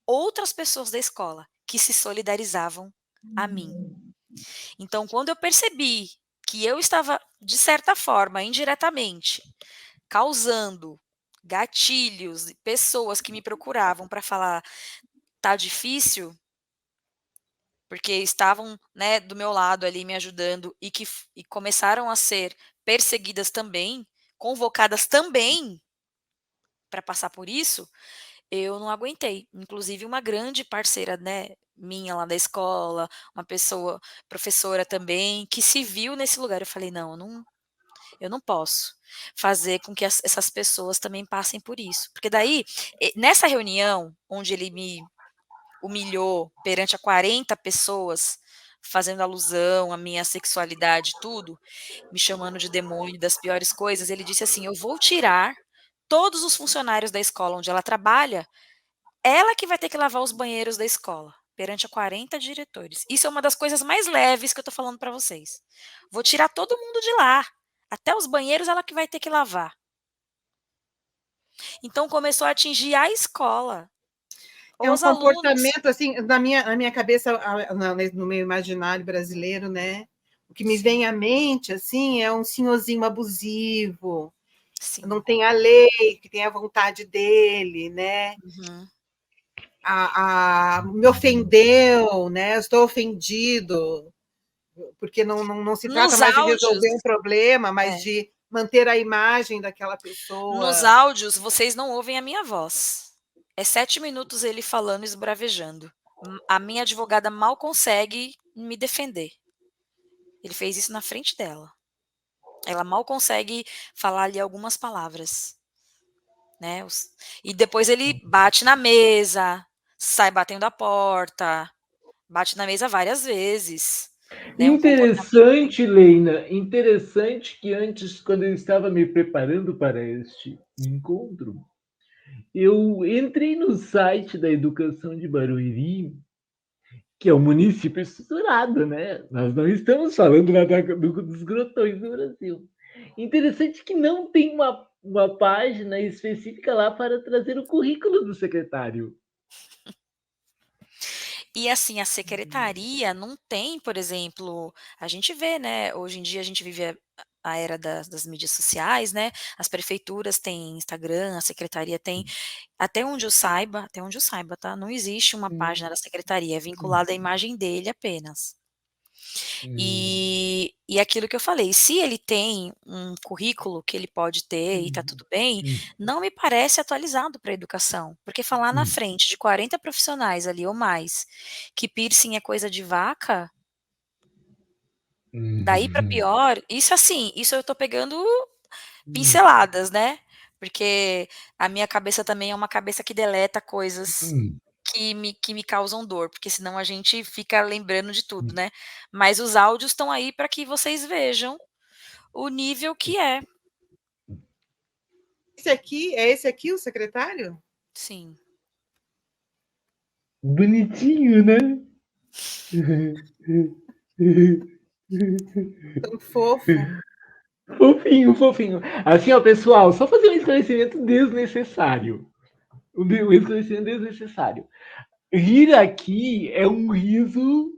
outras pessoas da escola que se solidarizavam a mim. Então, quando eu percebi que eu estava, de certa forma, indiretamente, causando gatilhos, pessoas que me procuravam para falar tá difícil, porque estavam, né, do meu lado ali me ajudando e começaram a ser perseguidas também, convocadas também para passar por isso, eu não aguentei. Inclusive uma grande parceira, né, minha lá da escola, uma pessoa, professora também, que se viu nesse lugar. Eu falei, não, eu não posso fazer com que essas pessoas também passem por isso. Porque daí, nessa reunião, onde ele me humilhou perante a 40 pessoas, fazendo alusão à minha sexualidade e tudo, me chamando de demônio, das piores coisas, ele disse assim: "Eu vou tirar todos os funcionários da escola onde ela trabalha, ela que vai ter que lavar os banheiros da escola, perante a 40 diretores". Isso é uma das coisas mais leves que eu tô falando para vocês. Vou tirar todo mundo de lá, até os banheiros ela que vai ter que lavar. Então começou a atingir a escola, é um os alunos. comportamento, assim, na minha cabeça, no meu imaginário brasileiro, né? O que me Sim, vem à mente, assim, é um senhorzinho abusivo, sim. não tem a lei, que tem a vontade dele, né? Uhum. Me ofendeu, né? Estou ofendido, porque não se trata Nos mais de áudios resolver um problema, mas é, de manter a imagem daquela nos pessoa. áudios vocês não ouvem a minha voz. É 7 minutos ele falando e esbravejando. A minha advogada mal consegue me defender. Ele fez isso na frente dela. Ela mal consegue falar ali algumas palavras, né, e depois ele bate na mesa, sai batendo a porta, bate na mesa várias vezes, né, um comportamento. Interessante, Leina, interessante que antes, quando eu estava me preparando para este encontro, eu entrei no site da Educação de Barueri, que é um município estruturado, né? Nós não estamos falando dos grotões do Brasil. Interessante que não tem uma página específica lá para trazer o currículo do secretário. E assim, a secretaria não tem, por exemplo, a gente vê, né, hoje em dia a gente vive a era das mídias sociais, né, as prefeituras têm Instagram, a secretaria tem, até onde eu saiba, tá, não existe uma página da secretaria, é vinculada à imagem dele apenas. E aquilo que eu falei, se ele tem um currículo que ele pode ter e tá tudo bem, não me parece atualizado para a educação, porque falar na frente de 40 profissionais ali ou mais, que piercing é coisa de vaca, daí para pior, isso assim, isso eu tô pegando pinceladas, né, porque a minha cabeça também é uma cabeça que deleta coisas que me causam dor, porque senão a gente fica lembrando de tudo, né. Mas os áudios estão aí para que vocês vejam o nível que é. Esse aqui o secretário? Sim. Bonitinho, né? Tão fofo. Fofinho, fofinho. Assim, ó, pessoal, só fazer um esclarecimento desnecessário. Um esclarecimento desnecessário. Rir aqui é um riso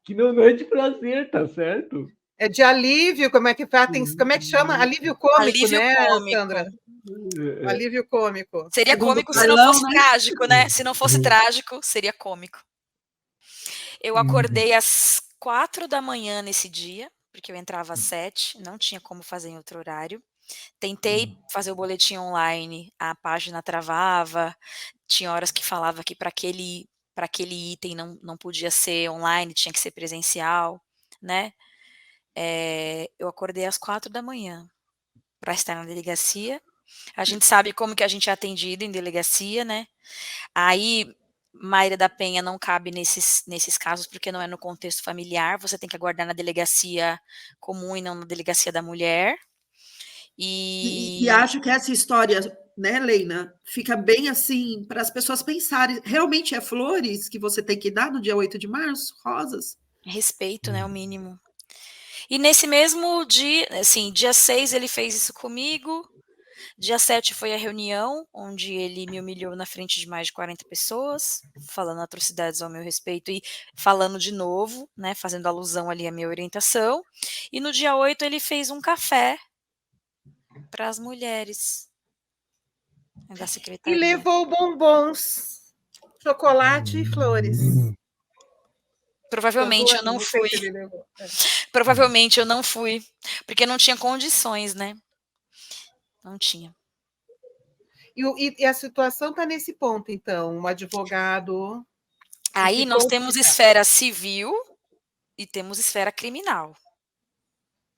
que não é de prazer, tá certo? É de alívio, como é que chama? Alívio cômico, Alívio né, cômico. Sandra? Alívio cômico. Seria Segundo cômico se não Carlão, fosse né? trágico, né? Se não fosse trágico, seria cômico. Eu acordei às 4 da manhã nesse dia, porque eu entrava às 7, não tinha como fazer em outro horário. Tentei fazer o boletim online, a página travava, tinha horas que falava que para aquele item não podia ser online, tinha que ser presencial, né. Eu acordei às 4 da manhã para estar na delegacia. A gente sabe como que a gente é atendido em delegacia, né. Aí, Maíra da Penha não cabe nesses casos, porque não é no contexto familiar, você tem que aguardar na delegacia comum e não na delegacia da mulher. E acho que essa história, né, Leina, fica bem assim para as pessoas pensarem. Realmente é flores que você tem que dar no dia 8 de março? Rosas? Respeito, né, o mínimo. E nesse mesmo dia, assim, dia 6 ele fez isso comigo, dia 7 foi a reunião, onde ele me humilhou na frente de mais de 40 pessoas, falando atrocidades ao meu respeito e falando de novo, né, fazendo alusão ali à minha orientação. E no dia 8 ele fez um café para as mulheres da E secretaria. levou bombons, chocolate e flores. Provavelmente eu não sei fui. se ele levou. Provavelmente eu não fui, porque não tinha condições, né. Não tinha. E a situação está nesse ponto, então, um advogado. Aí que nós ponto temos que tá? esfera civil e temos esfera criminal.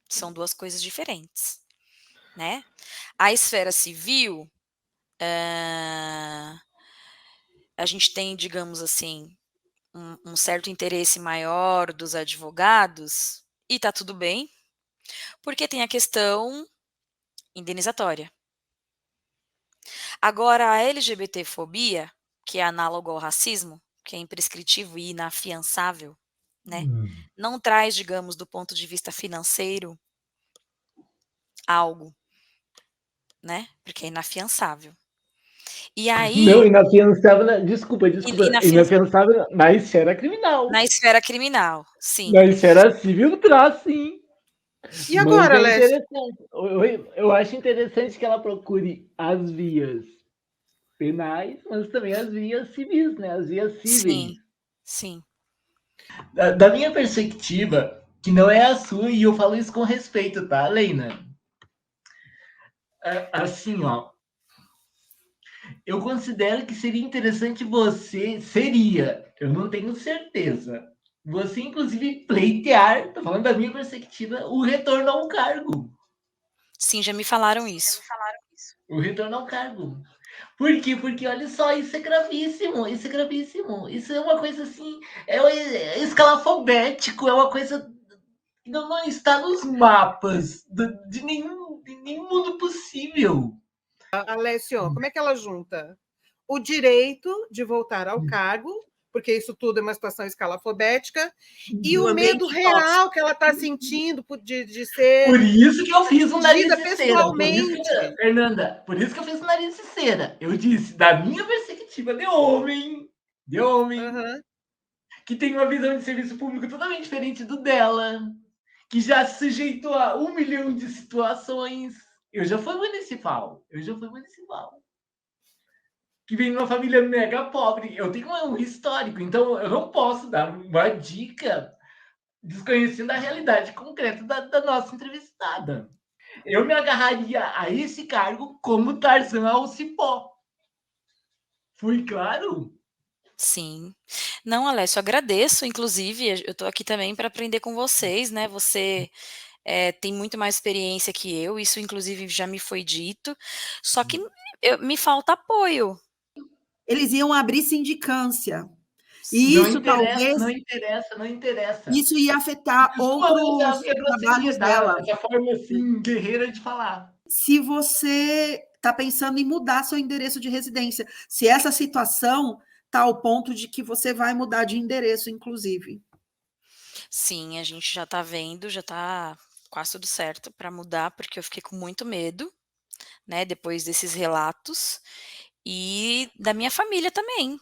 São 2 coisas diferentes, né. A esfera civil, a gente tem, digamos assim, um certo interesse maior dos advogados, e tá tudo bem, porque tem a questão indenizatória. Agora a LGBTfobia, que é análogo ao racismo, que é imprescritível e inafiançável, né, não traz, digamos, do ponto de vista financeiro algo, né, porque é inafiançável. E aí Não, inafiançável. Desculpa, inafian inafiançável na esfera criminal. na esfera criminal, sim. Na esfera civil traz, sim. E Mas agora, é Lécio? interessante. Eu acho interessante que ela procure as vias penais, mas também as vias civis, né? As vias cíveis. Sim, sim. Da minha perspectiva, que não é a sua, e eu falo isso com respeito, tá, Leina? Assim, ó. Eu considero que seria interessante eu não tenho certeza, você inclusive pleitear, tô falando da minha perspectiva, o retorno ao cargo. Sim, já me falaram isso. O retorno ao cargo. Por quê? Porque olha só, isso é gravíssimo, isso é gravíssimo. Isso é uma coisa assim, é escalafobético, é uma coisa que não está nos mapas de nenhum mundo possível. Alessio, como é que ela junta o direito de voltar ao cargo, porque isso tudo é uma situação escalafobética, e o medo real que ela está sentindo de ser. Por isso que eu fiz um nariz de cera. Pessoalmente. Fernanda, por isso que eu fiz um nariz de cera. Eu disse, da minha perspectiva de homem, que tem uma visão de serviço público totalmente diferente do dela, que já se sujeitou a 1 milhão de situações. Eu já fui municipal. Que vem de uma família mega pobre. Eu tenho um histórico, então eu não posso dar uma dica desconhecendo a realidade concreta da nossa entrevistada. Eu me agarraria a esse cargo como Tarzan ao cipó. Fui claro? Sim. Não, Alessio, agradeço, inclusive, eu estou aqui também para aprender com vocês, né, você, tem muito mais experiência que eu, isso inclusive já me foi dito, só que me falta apoio. Eles iam abrir sindicância. Sim. E isso talvez. Não interessa. Isso ia afetar outros trabalhos dela. Essa forma assim, guerreira de falar. Se você está pensando em mudar seu endereço de residência, se essa situação tal ponto de que você vai mudar de endereço, inclusive. Sim, a gente já tá vendo, já tá quase tudo certo para mudar, porque eu fiquei com muito medo, né, depois desses relatos, e da minha família também,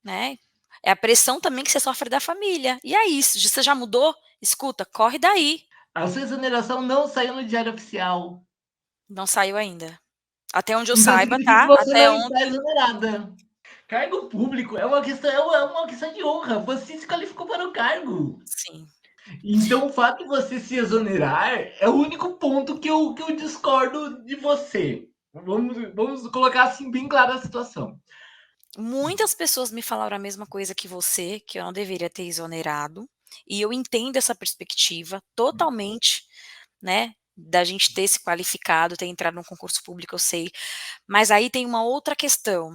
né. É a pressão também que você sofre da família. "E aí, você já mudou? Escuta, corre daí". A sua exoneração não saiu no diário oficial. Não saiu ainda. Até onde eu Então saiba, significa que tá, você até não está ontem exonerada. Cargo público é uma questão de honra. Você se qualificou para o cargo. sim. Então, o fato de você se exonerar é o único ponto que eu discordo de você. Vamos colocar assim bem clara a situação. Muitas pessoas me falaram a mesma coisa que você, que eu não deveria ter exonerado, e eu entendo essa perspectiva totalmente, né, da gente ter se qualificado, ter entrado num concurso público, eu sei. Mas aí tem uma outra questão,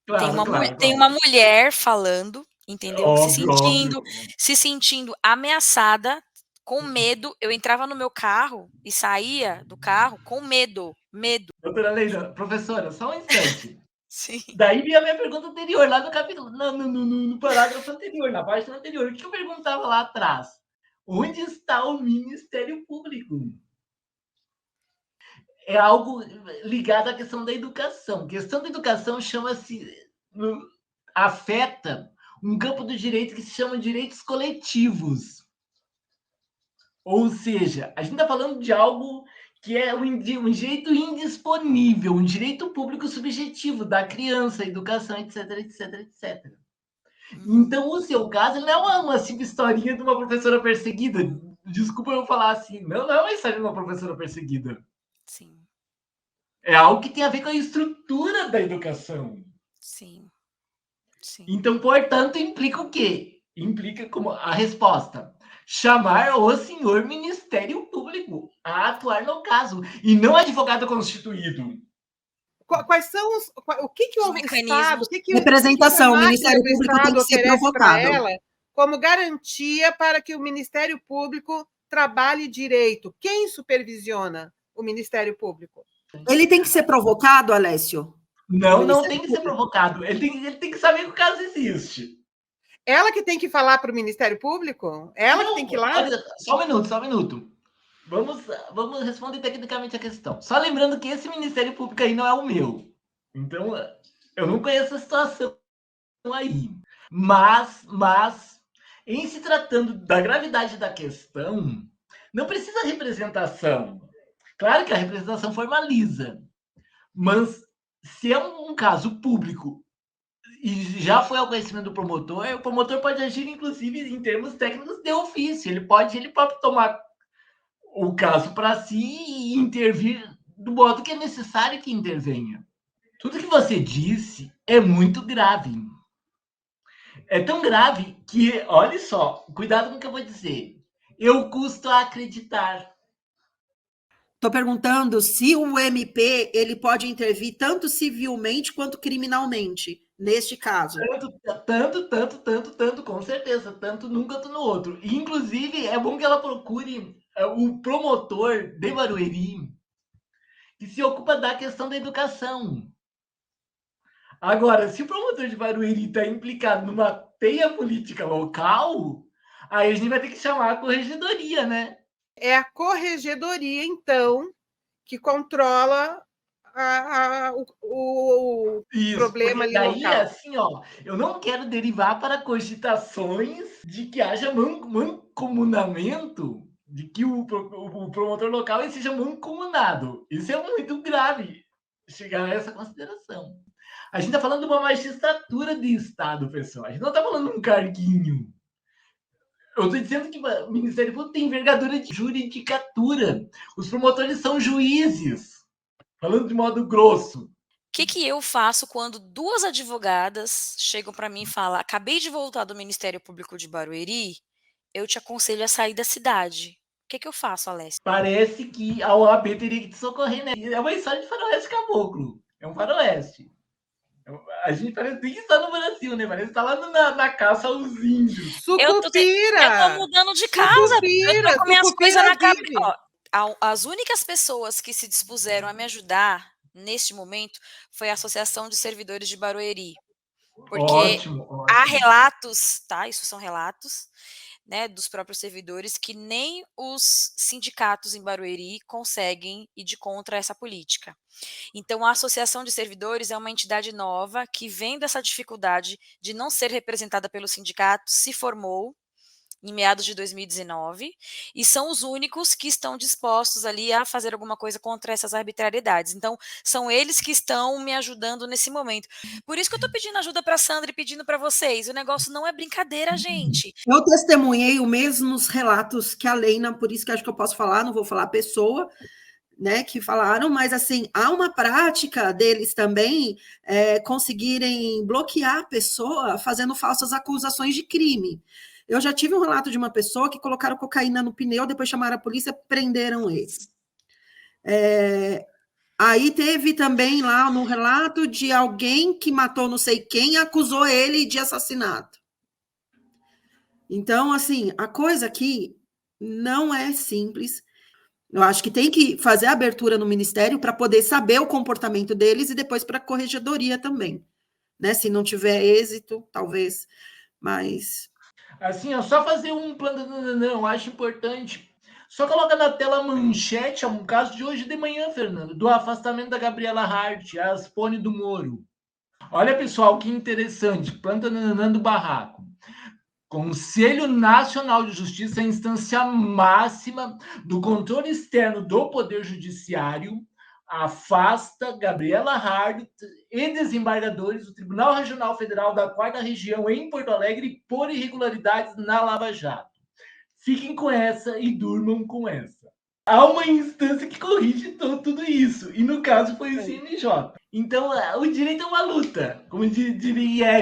Claro, claro, tem claro. uma mulher falando, entendeu, Óbvio, óbvio. se sentindo ameaçada, com medo. Eu entrava no meu carro e saía do carro com medo, medo. Doutora Leila, professora, só um instante. Sim. Daí vem a minha pergunta anterior, lá no capítulo, no parágrafo anterior, na página anterior. O que eu perguntava lá atrás? Onde está o Ministério Público? É algo ligado à questão da educação. A questão da educação chama-se, afeta um campo do direito que se chama direitos coletivos. Ou seja, a gente está falando de algo que é um direito indisponível, um direito público subjetivo da criança, educação, etc, etc, etc. Uhum. Então, o seu caso não é uma simples historinha de uma professora perseguida. Desculpa eu falar assim. Não, não é uma história de uma professora perseguida. Sim, É algo que tem a ver com a estrutura da educação. sim, sim. Então, portanto, implica o quê? Implica como a resposta. Chamar o senhor Ministério Público a atuar no caso, e não advogado constituído. Quais são o que que Os o Estado, mecanismos o que que a Representação, o máquina Ministério do Público tem Estado que ser oferece para provocado. ela como garantia para que o Ministério Público trabalhe direito? Quem supervisiona o Ministério Público? Ele tem que ser provocado, Alessio, o Não, não Ministério tem que ser Público. provocado. Ele tem que saber que o caso existe. Ela que tem que falar para o Ministério Público? Ela que tem Não, que ir lá? olha, só um minuto, só um minuto. Vamos, vamos responder tecnicamente a questão. Só lembrando que esse Ministério Público aí não é o meu. Então, eu não conheço a situação aí. Mas, em se tratando da gravidade da questão, não precisa representação. Claro que a representação formaliza, mas se é um caso público e já foi ao conhecimento do promotor, o promotor pode agir, inclusive, em termos técnicos de ofício. Ele pode tomar o caso para si e intervir do modo que é necessário que intervenha. Tudo que você disse é muito grave. É tão grave que, olha só, cuidado com o que eu vou dizer. Eu custo a acreditar. Estou perguntando se o MP ele pode intervir tanto civilmente quanto criminalmente, neste caso. Tanto, com certeza. Tanto num quanto no outro. E, inclusive, é bom que ela procure o promotor de Barueri que se ocupa da questão da educação. Agora, se o promotor de Barueri está implicado numa teia política local, aí a gente vai ter que chamar a corregedoria, né? É a corregedoria, então, que controla o Isso, problema porque ali daí, local. assim, ó, eu não quero derivar para cogitações de que haja mancomunamento, de que o promotor local ele seja mancomunado. Isso é muito grave, chegar a essa consideração. A gente está falando de uma magistratura de Estado, pessoal. A gente não está falando de um carguinho. Eu estou dizendo que o Ministério Público tem envergadura de juridicatura. Os promotores são juízes, falando de modo grosso. Que eu faço quando 2 advogadas chegam para mim e falam: "Acabei de voltar do Ministério Público de Barueri, eu te aconselho a sair da cidade". Que eu faço, Alessia? Parece que a OAB teria que te socorrer, né? É uma história de faroeste caboclo. É um faroeste. A gente parece que está no Brasil, né? Parece que está lá na caça aos índios. Eu tô Sucupira! mudando de casa, eu tô Sucupira! com minhas coisas Sucupira na cabeça. vive! As únicas pessoas que se dispuseram a me ajudar neste momento foi a Associação de Servidores de Barueri. porque Ótimo, há ótimo. relatos, tá? Isso são relatos, né, dos próprios servidores que nem os sindicatos em Barueri conseguem ir de contra essa política. Então, a Associação de Servidores é uma entidade nova que, vendo essa dificuldade de não ser representada pelo sindicato, se formou em meados de 2019, e são os únicos que estão dispostos ali a fazer alguma coisa contra essas arbitrariedades. Então, são eles que estão me ajudando nesse momento. Por isso que eu estou pedindo ajuda para a Sandra e pedindo para vocês. O negócio não é brincadeira, gente. Eu testemunhei os mesmos relatos que a Leina, por isso que acho que eu posso falar, não vou falar a pessoa, né, que falaram, mas assim, há uma prática deles também conseguirem bloquear a pessoa fazendo falsas acusações de crime. Eu já tive um relato de uma pessoa que colocaram cocaína no pneu, depois chamaram a polícia, prenderam ele. Aí teve também lá no relato de alguém que matou não sei quem e acusou ele de assassinato. Então, assim, a coisa aqui não é simples. Eu acho que tem que fazer a abertura no ministério para poder saber o comportamento deles e depois para a corregedoria também, né? Se não tiver êxito, talvez, mas... Assim, ó, só fazer um plano, não, acho importante. Só coloca na tela a manchete, é um caso de hoje de manhã, Fernando, do afastamento da Gabriela Hart, a Aspone do Moro. Olha, pessoal, que interessante, planta nananã do barraco. Conselho Nacional de Justiça, a instância máxima do controle externo do Poder Judiciário, afasta Gabriela Hart e desembargadores do Tribunal Regional Federal da Quarta Região em Porto Alegre por irregularidades na Lava Jato. Fiquem com essa e durmam com essa. Há uma instância que corrige tudo isso, e no caso foi o CNJ. Então, o direito é uma luta, como diria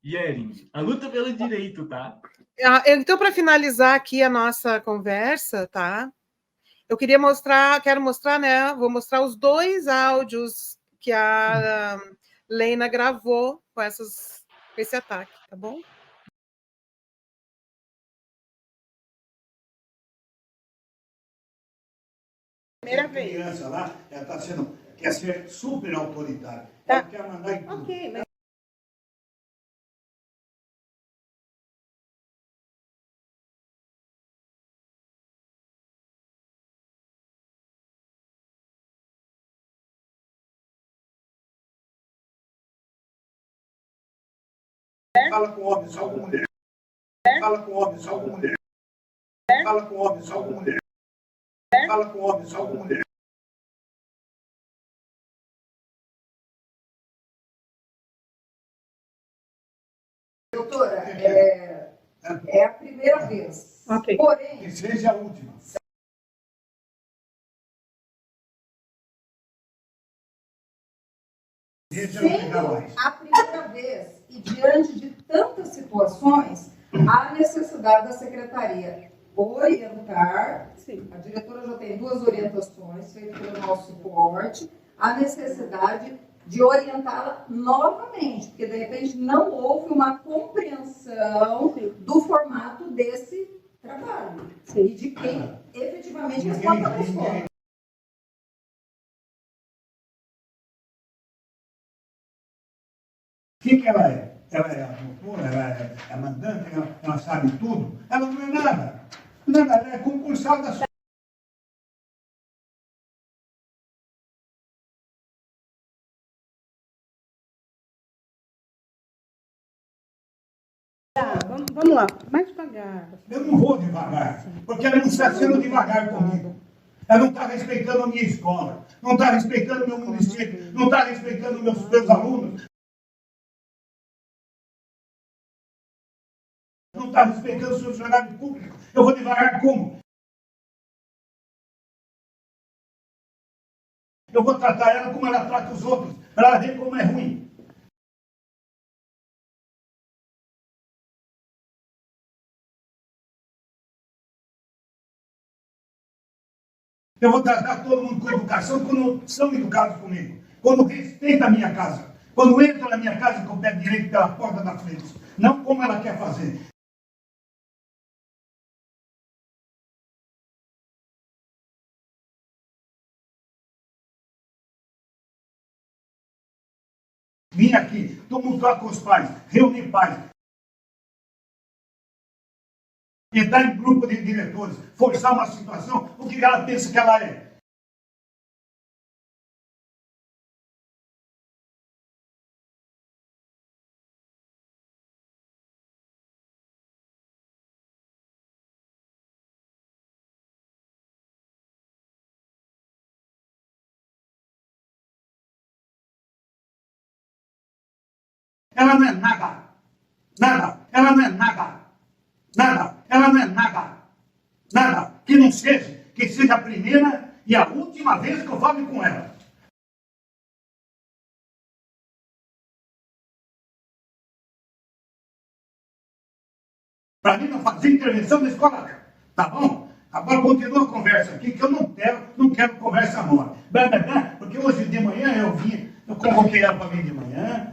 Yering. A luta pelo direito, tá? Então, para finalizar aqui a nossa conversa, tá? Eu quero mostrar, né? Vou mostrar os 2 áudios que a Leina gravou com esse ataque, tá bom? Primeira vez. A criança lá, ela quer ser super autoritária. Tá. Ela quer mandar em tudo. Ok, mas... Fala com homem só com mulher. Fala com homem só com mulher. Fala com homem só com mulher. Fala com homem só com mulher. Doutora, é a primeira vez. Ok. Porém, Que seja a última. Deixa eu pegar sendo mais. a primeira vez e diante de tantas situações, há necessidade da secretaria orientar. Sim. A diretora já tem 2 orientações feitas pelo nosso suporte, a necessidade de orientá-la novamente, porque de repente não houve uma compreensão do formato desse trabalho. Sim. E de quem efetivamente responde pela escola. O que ela é? Ela é a doutora, ela é a mandante, ela sabe tudo. Ela não é nada. Nada, ela é concursada só. Vamos lá, mais devagar. Eu não vou devagar, porque ela não está sendo devagar comigo. Ela não está respeitando a minha escola, não está respeitando o meu município, não está respeitando meus alunos. Não está respeitando o seu funcionário público. Eu vou devagar como? Eu vou tratar ela como ela trata os outros, para ela ver como é ruim. Eu vou tratar todo mundo com educação quando são educados comigo, quando respeitam a minha casa, quando entram na minha casa com o pé direito pela porta da frente, não como ela quer fazer. Vim aqui, tumultuar com os pais, reunir pais, entrar em grupo de diretores, forçar uma situação, o que ela pensa que ela é? Ela não é nada. Nada. Ela não é nada. Nada. Ela não é nada. Nada. Que seja a primeira e a última vez que eu falo com ela. Para mim não fazer intervenção na escola. Tá bom? Agora continua a conversa aqui, que eu não quero conversa mole. Porque hoje de manhã eu convoquei ela para vir de manhã.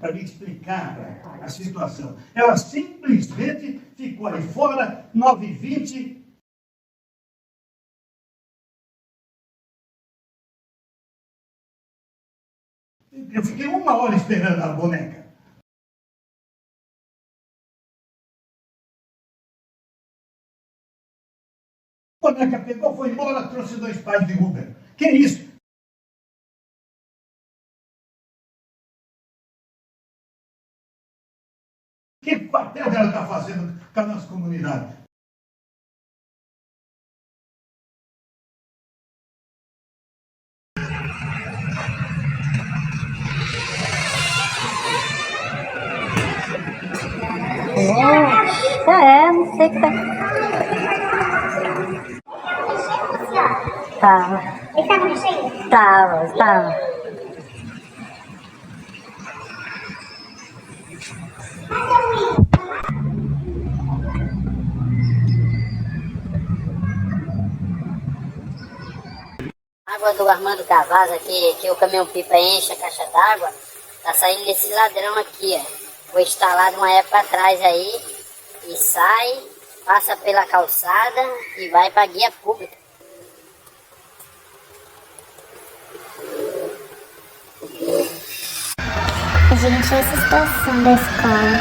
Para me explicar a situação. Ela simplesmente ficou aí fora, 9h20. Eu fiquei 1 hora esperando a boneca. A boneca pegou, foi embora, trouxe 2 pais de Uber. Que isso? Que papel ela está fazendo com a nossa comunidade? Não sei que tá. Tava. Ele tava mexendo? Tava. Água do Armando Cavaz aqui, que o caminhão-pipa enche a caixa d'água, tá saindo desse ladrão aqui, ó. Foi instalado uma época atrás aí, e sai, passa pela calçada e vai pra guia pública. Gente, essa situação da escola.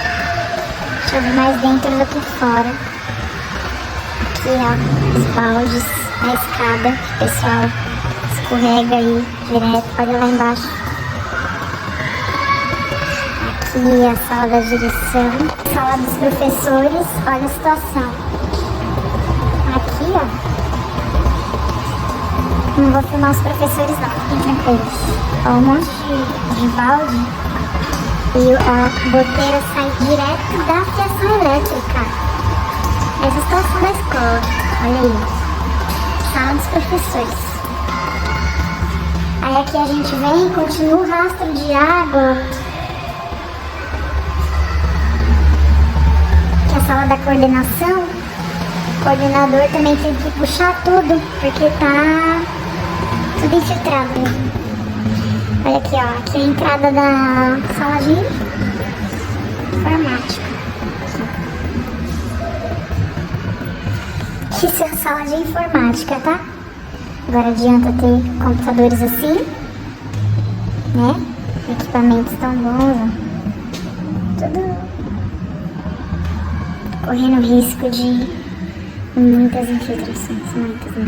Chove mais dentro do que fora. Aqui, ó, os baldes na escada, o pessoal escorrega aí direto, olha lá embaixo. Aqui a sala da direção, sala dos professores, olha a situação. Aqui, ó, não vou filmar os professores não, fiquem tranquilos. Ó, um monte de balde e a goteira sai direto da fiação elétrica. Essa é a situação da escola, olha aí, sala dos professores. Aí aqui a gente vem, continua o rastro de água. Que é a sala da coordenação. O coordenador também teve que puxar tudo, porque tá tudo infiltrado. Olha aqui, ó. Aqui é a entrada da sala de informática. Isso é a sala de informática, tá? Agora adianta ter computadores assim, né? Equipamentos tão bons, tudo correndo risco de muitas infiltrações, muitas.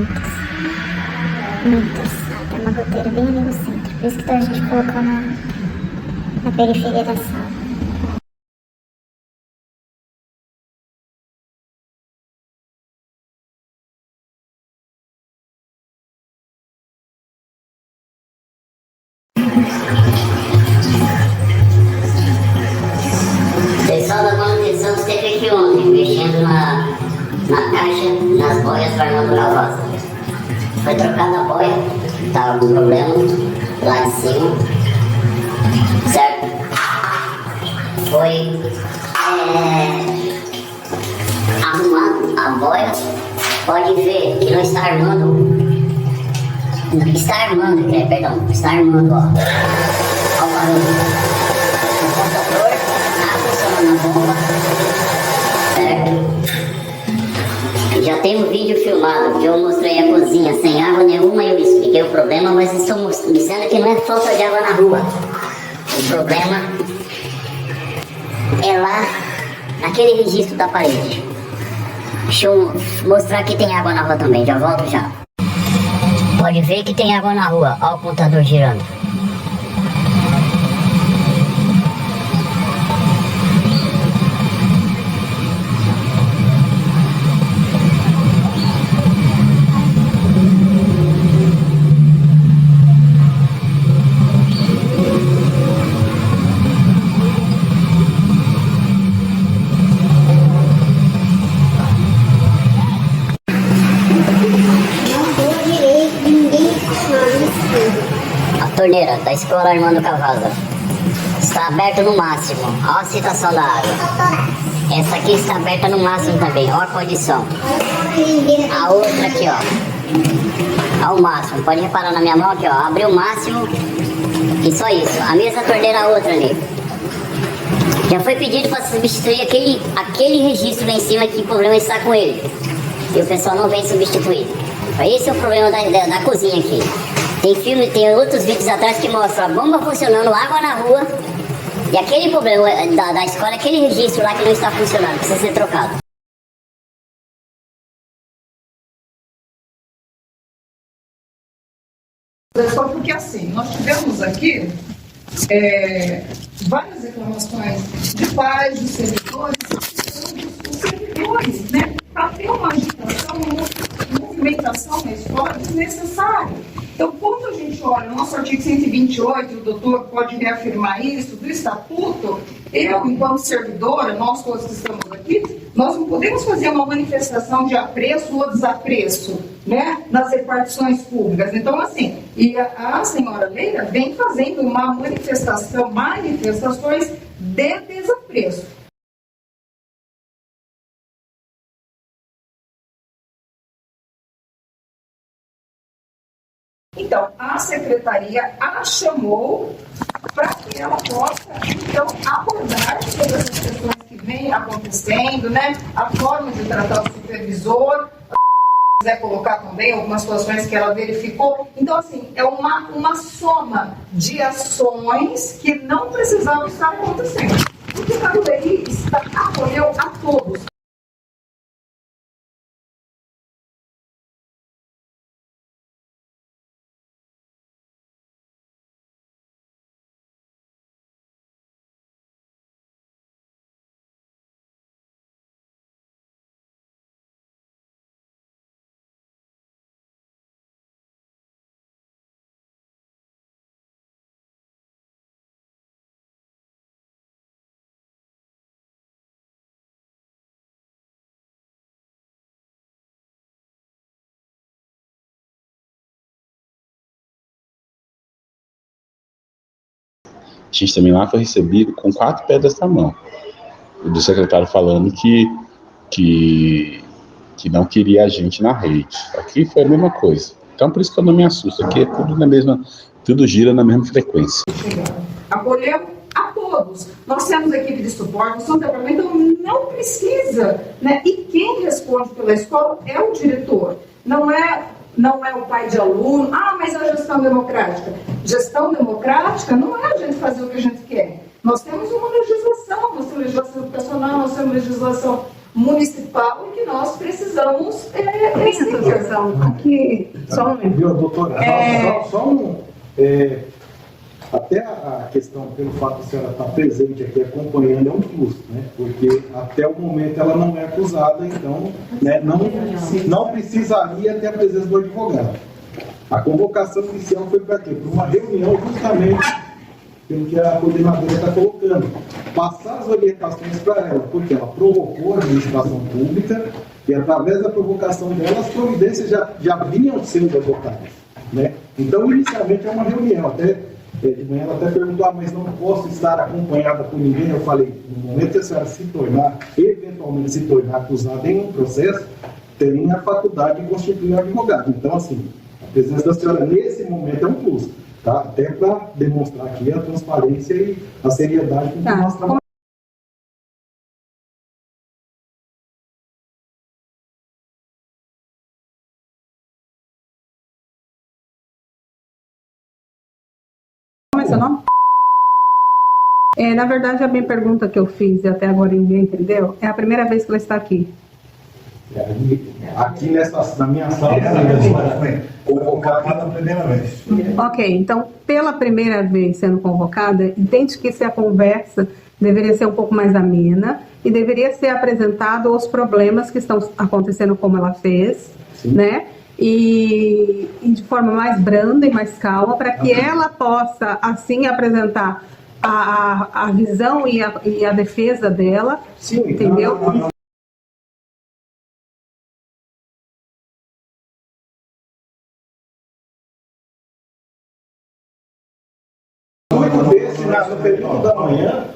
Tem uma goteira bem ali no centro, por isso que a gente colocou na periferia da sala. Pessoal da manutenção esteve aqui ontem, mexendo na caixa, nas boias do Armando Cavaz. Foi trocada a boia, estava com problema lá de cima, certo? Foi arrumando a boia, pode ver que não está armando, está armando, ó. Olha o barulho. O computador está funcionando na bomba, certo? Tem um vídeo filmado que eu mostrei a cozinha sem água nenhuma e eu expliquei o problema, mas estão dizendo que não é falta de água na rua. O problema é lá naquele registro da parede. Deixa eu mostrar que tem água na rua também, já volto já. Pode ver que tem água na rua, olha o contador girando. A torneira da escola Armando Cavazza está aberta no máximo. Olha a situação da água. Essa aqui está aberta no máximo também. Olha a condição. A outra aqui, ó. Ao máximo. Pode reparar na minha mão aqui, ó. Abriu o máximo. E só isso. A mesma torneira, a outra ali. Já foi pedido para substituir aquele registro lá em cima, que o problema está com ele. E o pessoal não vem substituir. Esse é o problema da cozinha aqui. Tem outros vídeos atrás que mostram a bomba funcionando, água na rua. E aquele problema da escola, aquele registro lá que não está funcionando, precisa ser trocado. Só porque assim, nós tivemos aqui várias reclamações de pais, de servidores, os servidores, né? Para ter uma agitação, uma movimentação na escola desnecessária. Então, quando a gente olha o nosso artigo 128, o doutor pode reafirmar isso, do estatuto, eu, enquanto servidora, nós todos que estamos aqui, nós não podemos fazer uma manifestação de apreço ou desapreço, né, nas repartições públicas. Então, assim, e a senhora Leila vem fazendo uma manifestações de desapreço. Então, a secretaria a chamou para que ela possa, então, abordar sobre essas questões que vêm acontecendo, né? A forma de tratar o supervisor, se quiser colocar também algumas situações que ela verificou. Então, assim, é uma soma de ações que não precisavam estar acontecendo. Porque o Caruaí acolheu a todos. A gente também lá foi recebido com 4 pedras na mão, do secretário falando que não queria a gente na rede. Aqui foi a mesma coisa. Então, por isso que eu não me assusto. Aqui é tudo gira na mesma frequência. Acolheu a todos. Nós temos equipe de suporte, nós temos departamento, então não precisa, né? E quem responde pela escola é o diretor. Não é o pai de aluno. Mas a gestão democrática. Gestão democrática não é a gente fazer o que a gente quer. Nós temos uma legislação, nós temos legislação educacional, nós temos legislação municipal e que nós precisamos seguir. Aqui, só um doutora, até a questão, pelo fato de a senhora estar presente aqui acompanhando, é um custo, né? Porque até o momento ela não é acusada, então, né, não precisaria ter a presença do advogado. A convocação inicial foi para quê? Para uma reunião justamente pelo que a coordenadora está colocando. Passar as orientações para ela, porque ela provocou a administração pública e através da provocação dela as providências já vinham sendo adotadas, né? Então, inicialmente é uma reunião, até de manhã ela até perguntou, mas não posso estar acompanhada por ninguém. Eu falei, no momento que a senhora eventualmente se tornar acusada em um processo, tem a faculdade de constituir um advogado. Então, assim, a presença da senhora nesse momento é um custo, tá? Até para demonstrar aqui a transparência e a seriedade com que nós trabalhamos. seu nome? Na verdade, a minha pergunta que eu fiz e até agora ninguém entendeu, é a primeira vez que ela está aqui. Aqui na minha sala, foi convocada a primeira vez. Ok, então, pela primeira vez sendo convocada, entende que se a conversa deveria ser um pouco mais amena e deveria ser apresentado os problemas que estão acontecendo como ela fez, né? E de forma mais branda e mais calma, para que ela possa, assim, apresentar a visão e a defesa dela, sim, entendeu? No período da manhã,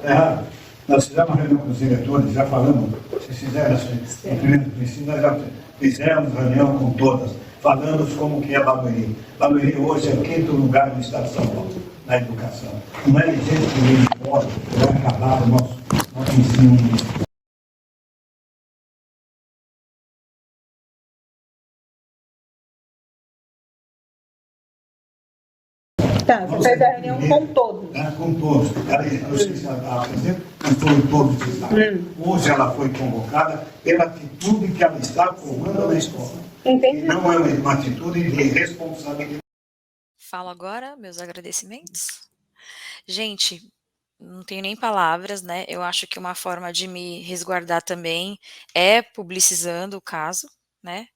nós fizemos uma reunião com os diretores, já falamos, vocês fizeram assim, no primeiro princípio, nós já fizemos reunião com todas, falamos como que é Barueri. Barueri hoje é o 5º lugar do estado de São Paulo, na educação. Não é de jeito que ele pode, vai acabar o nosso ensino. Tá, você fez a reunião com todos. Com todos. Não sei se ela presente, mas foram todos que estavam. Hoje ela foi convocada pela atitude que ela está formando na escola. Entendi. E não é uma atitude de responsabilidade. Falo agora meus agradecimentos. Gente, não tenho nem palavras, né? Eu acho que uma forma de me resguardar também é publicizando o caso, né?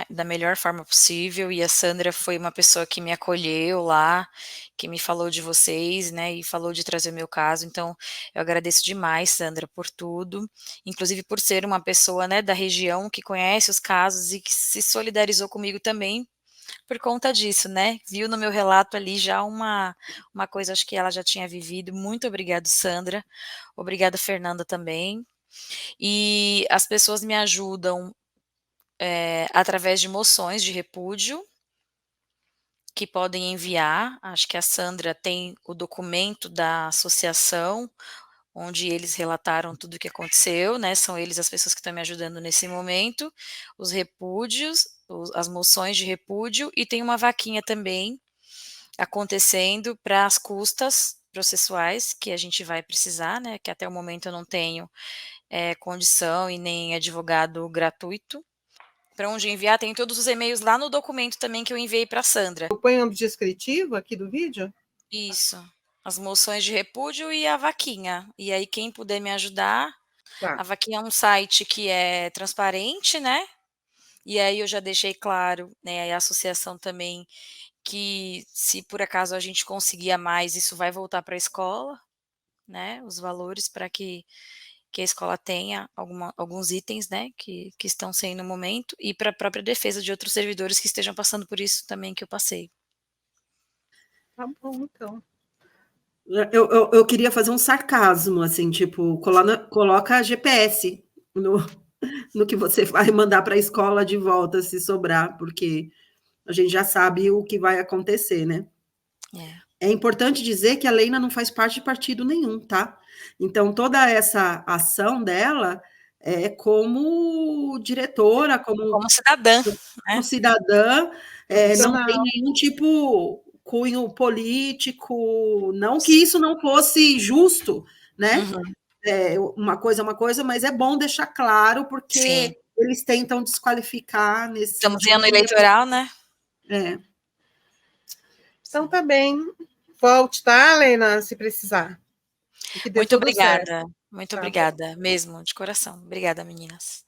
Da melhor forma possível, e a Sandra foi uma pessoa que me acolheu lá, que me falou de vocês, né, e falou de trazer o meu caso, então eu agradeço demais, Sandra, por tudo, inclusive por ser uma pessoa, né, da região que conhece os casos e que se solidarizou comigo também por conta disso, né, viu no meu relato ali já uma coisa, acho que ela já tinha vivido. Muito obrigada, Sandra, obrigada, Fernanda, também, e as pessoas me ajudam através de moções de repúdio, que podem enviar. Acho que a Sandra tem o documento da associação, onde eles relataram tudo o que aconteceu, né? São eles as pessoas que estão me ajudando nesse momento. Os repúdios, as moções de repúdio, e tem uma vaquinha também acontecendo para as custas processuais que a gente vai precisar, né? Que até o momento eu não tenho condição e nem advogado gratuito. Para onde enviar, tem todos os e-mails lá no documento também que eu enviei para a Sandra. Eu ponho o descritivo aqui do vídeo? Isso, as moções de repúdio e a vaquinha. E aí quem puder me ajudar, a vaquinha é um site que é transparente, né? E aí eu já deixei claro, né, a associação também, que se por acaso a gente conseguir a mais, isso vai voltar para a escola, né? Os valores para que a escola tenha alguns itens, né, que estão sem no momento, e para a própria defesa de outros servidores que estejam passando por isso também que eu passei. Tá bom, então. Eu queria fazer um sarcasmo, assim, tipo, coloca GPS no que você vai mandar para a escola de volta, se sobrar, porque a gente já sabe o que vai acontecer, né? É importante dizer que a Leina não faz parte de partido nenhum, tá? Então, toda essa ação dela é como diretora, como cidadã. Como cidadã, não tem nenhum tipo cunho político, não que isso não fosse justo, né? Uma coisa é uma coisa, mas é bom deixar claro, porque eles tentam desqualificar nesse Estamos sentido. em ano eleitoral, né? Então tá bem. Volte, tá, Leina, se precisar. Muito obrigada. Muito obrigada, mesmo, de coração. Obrigada, meninas.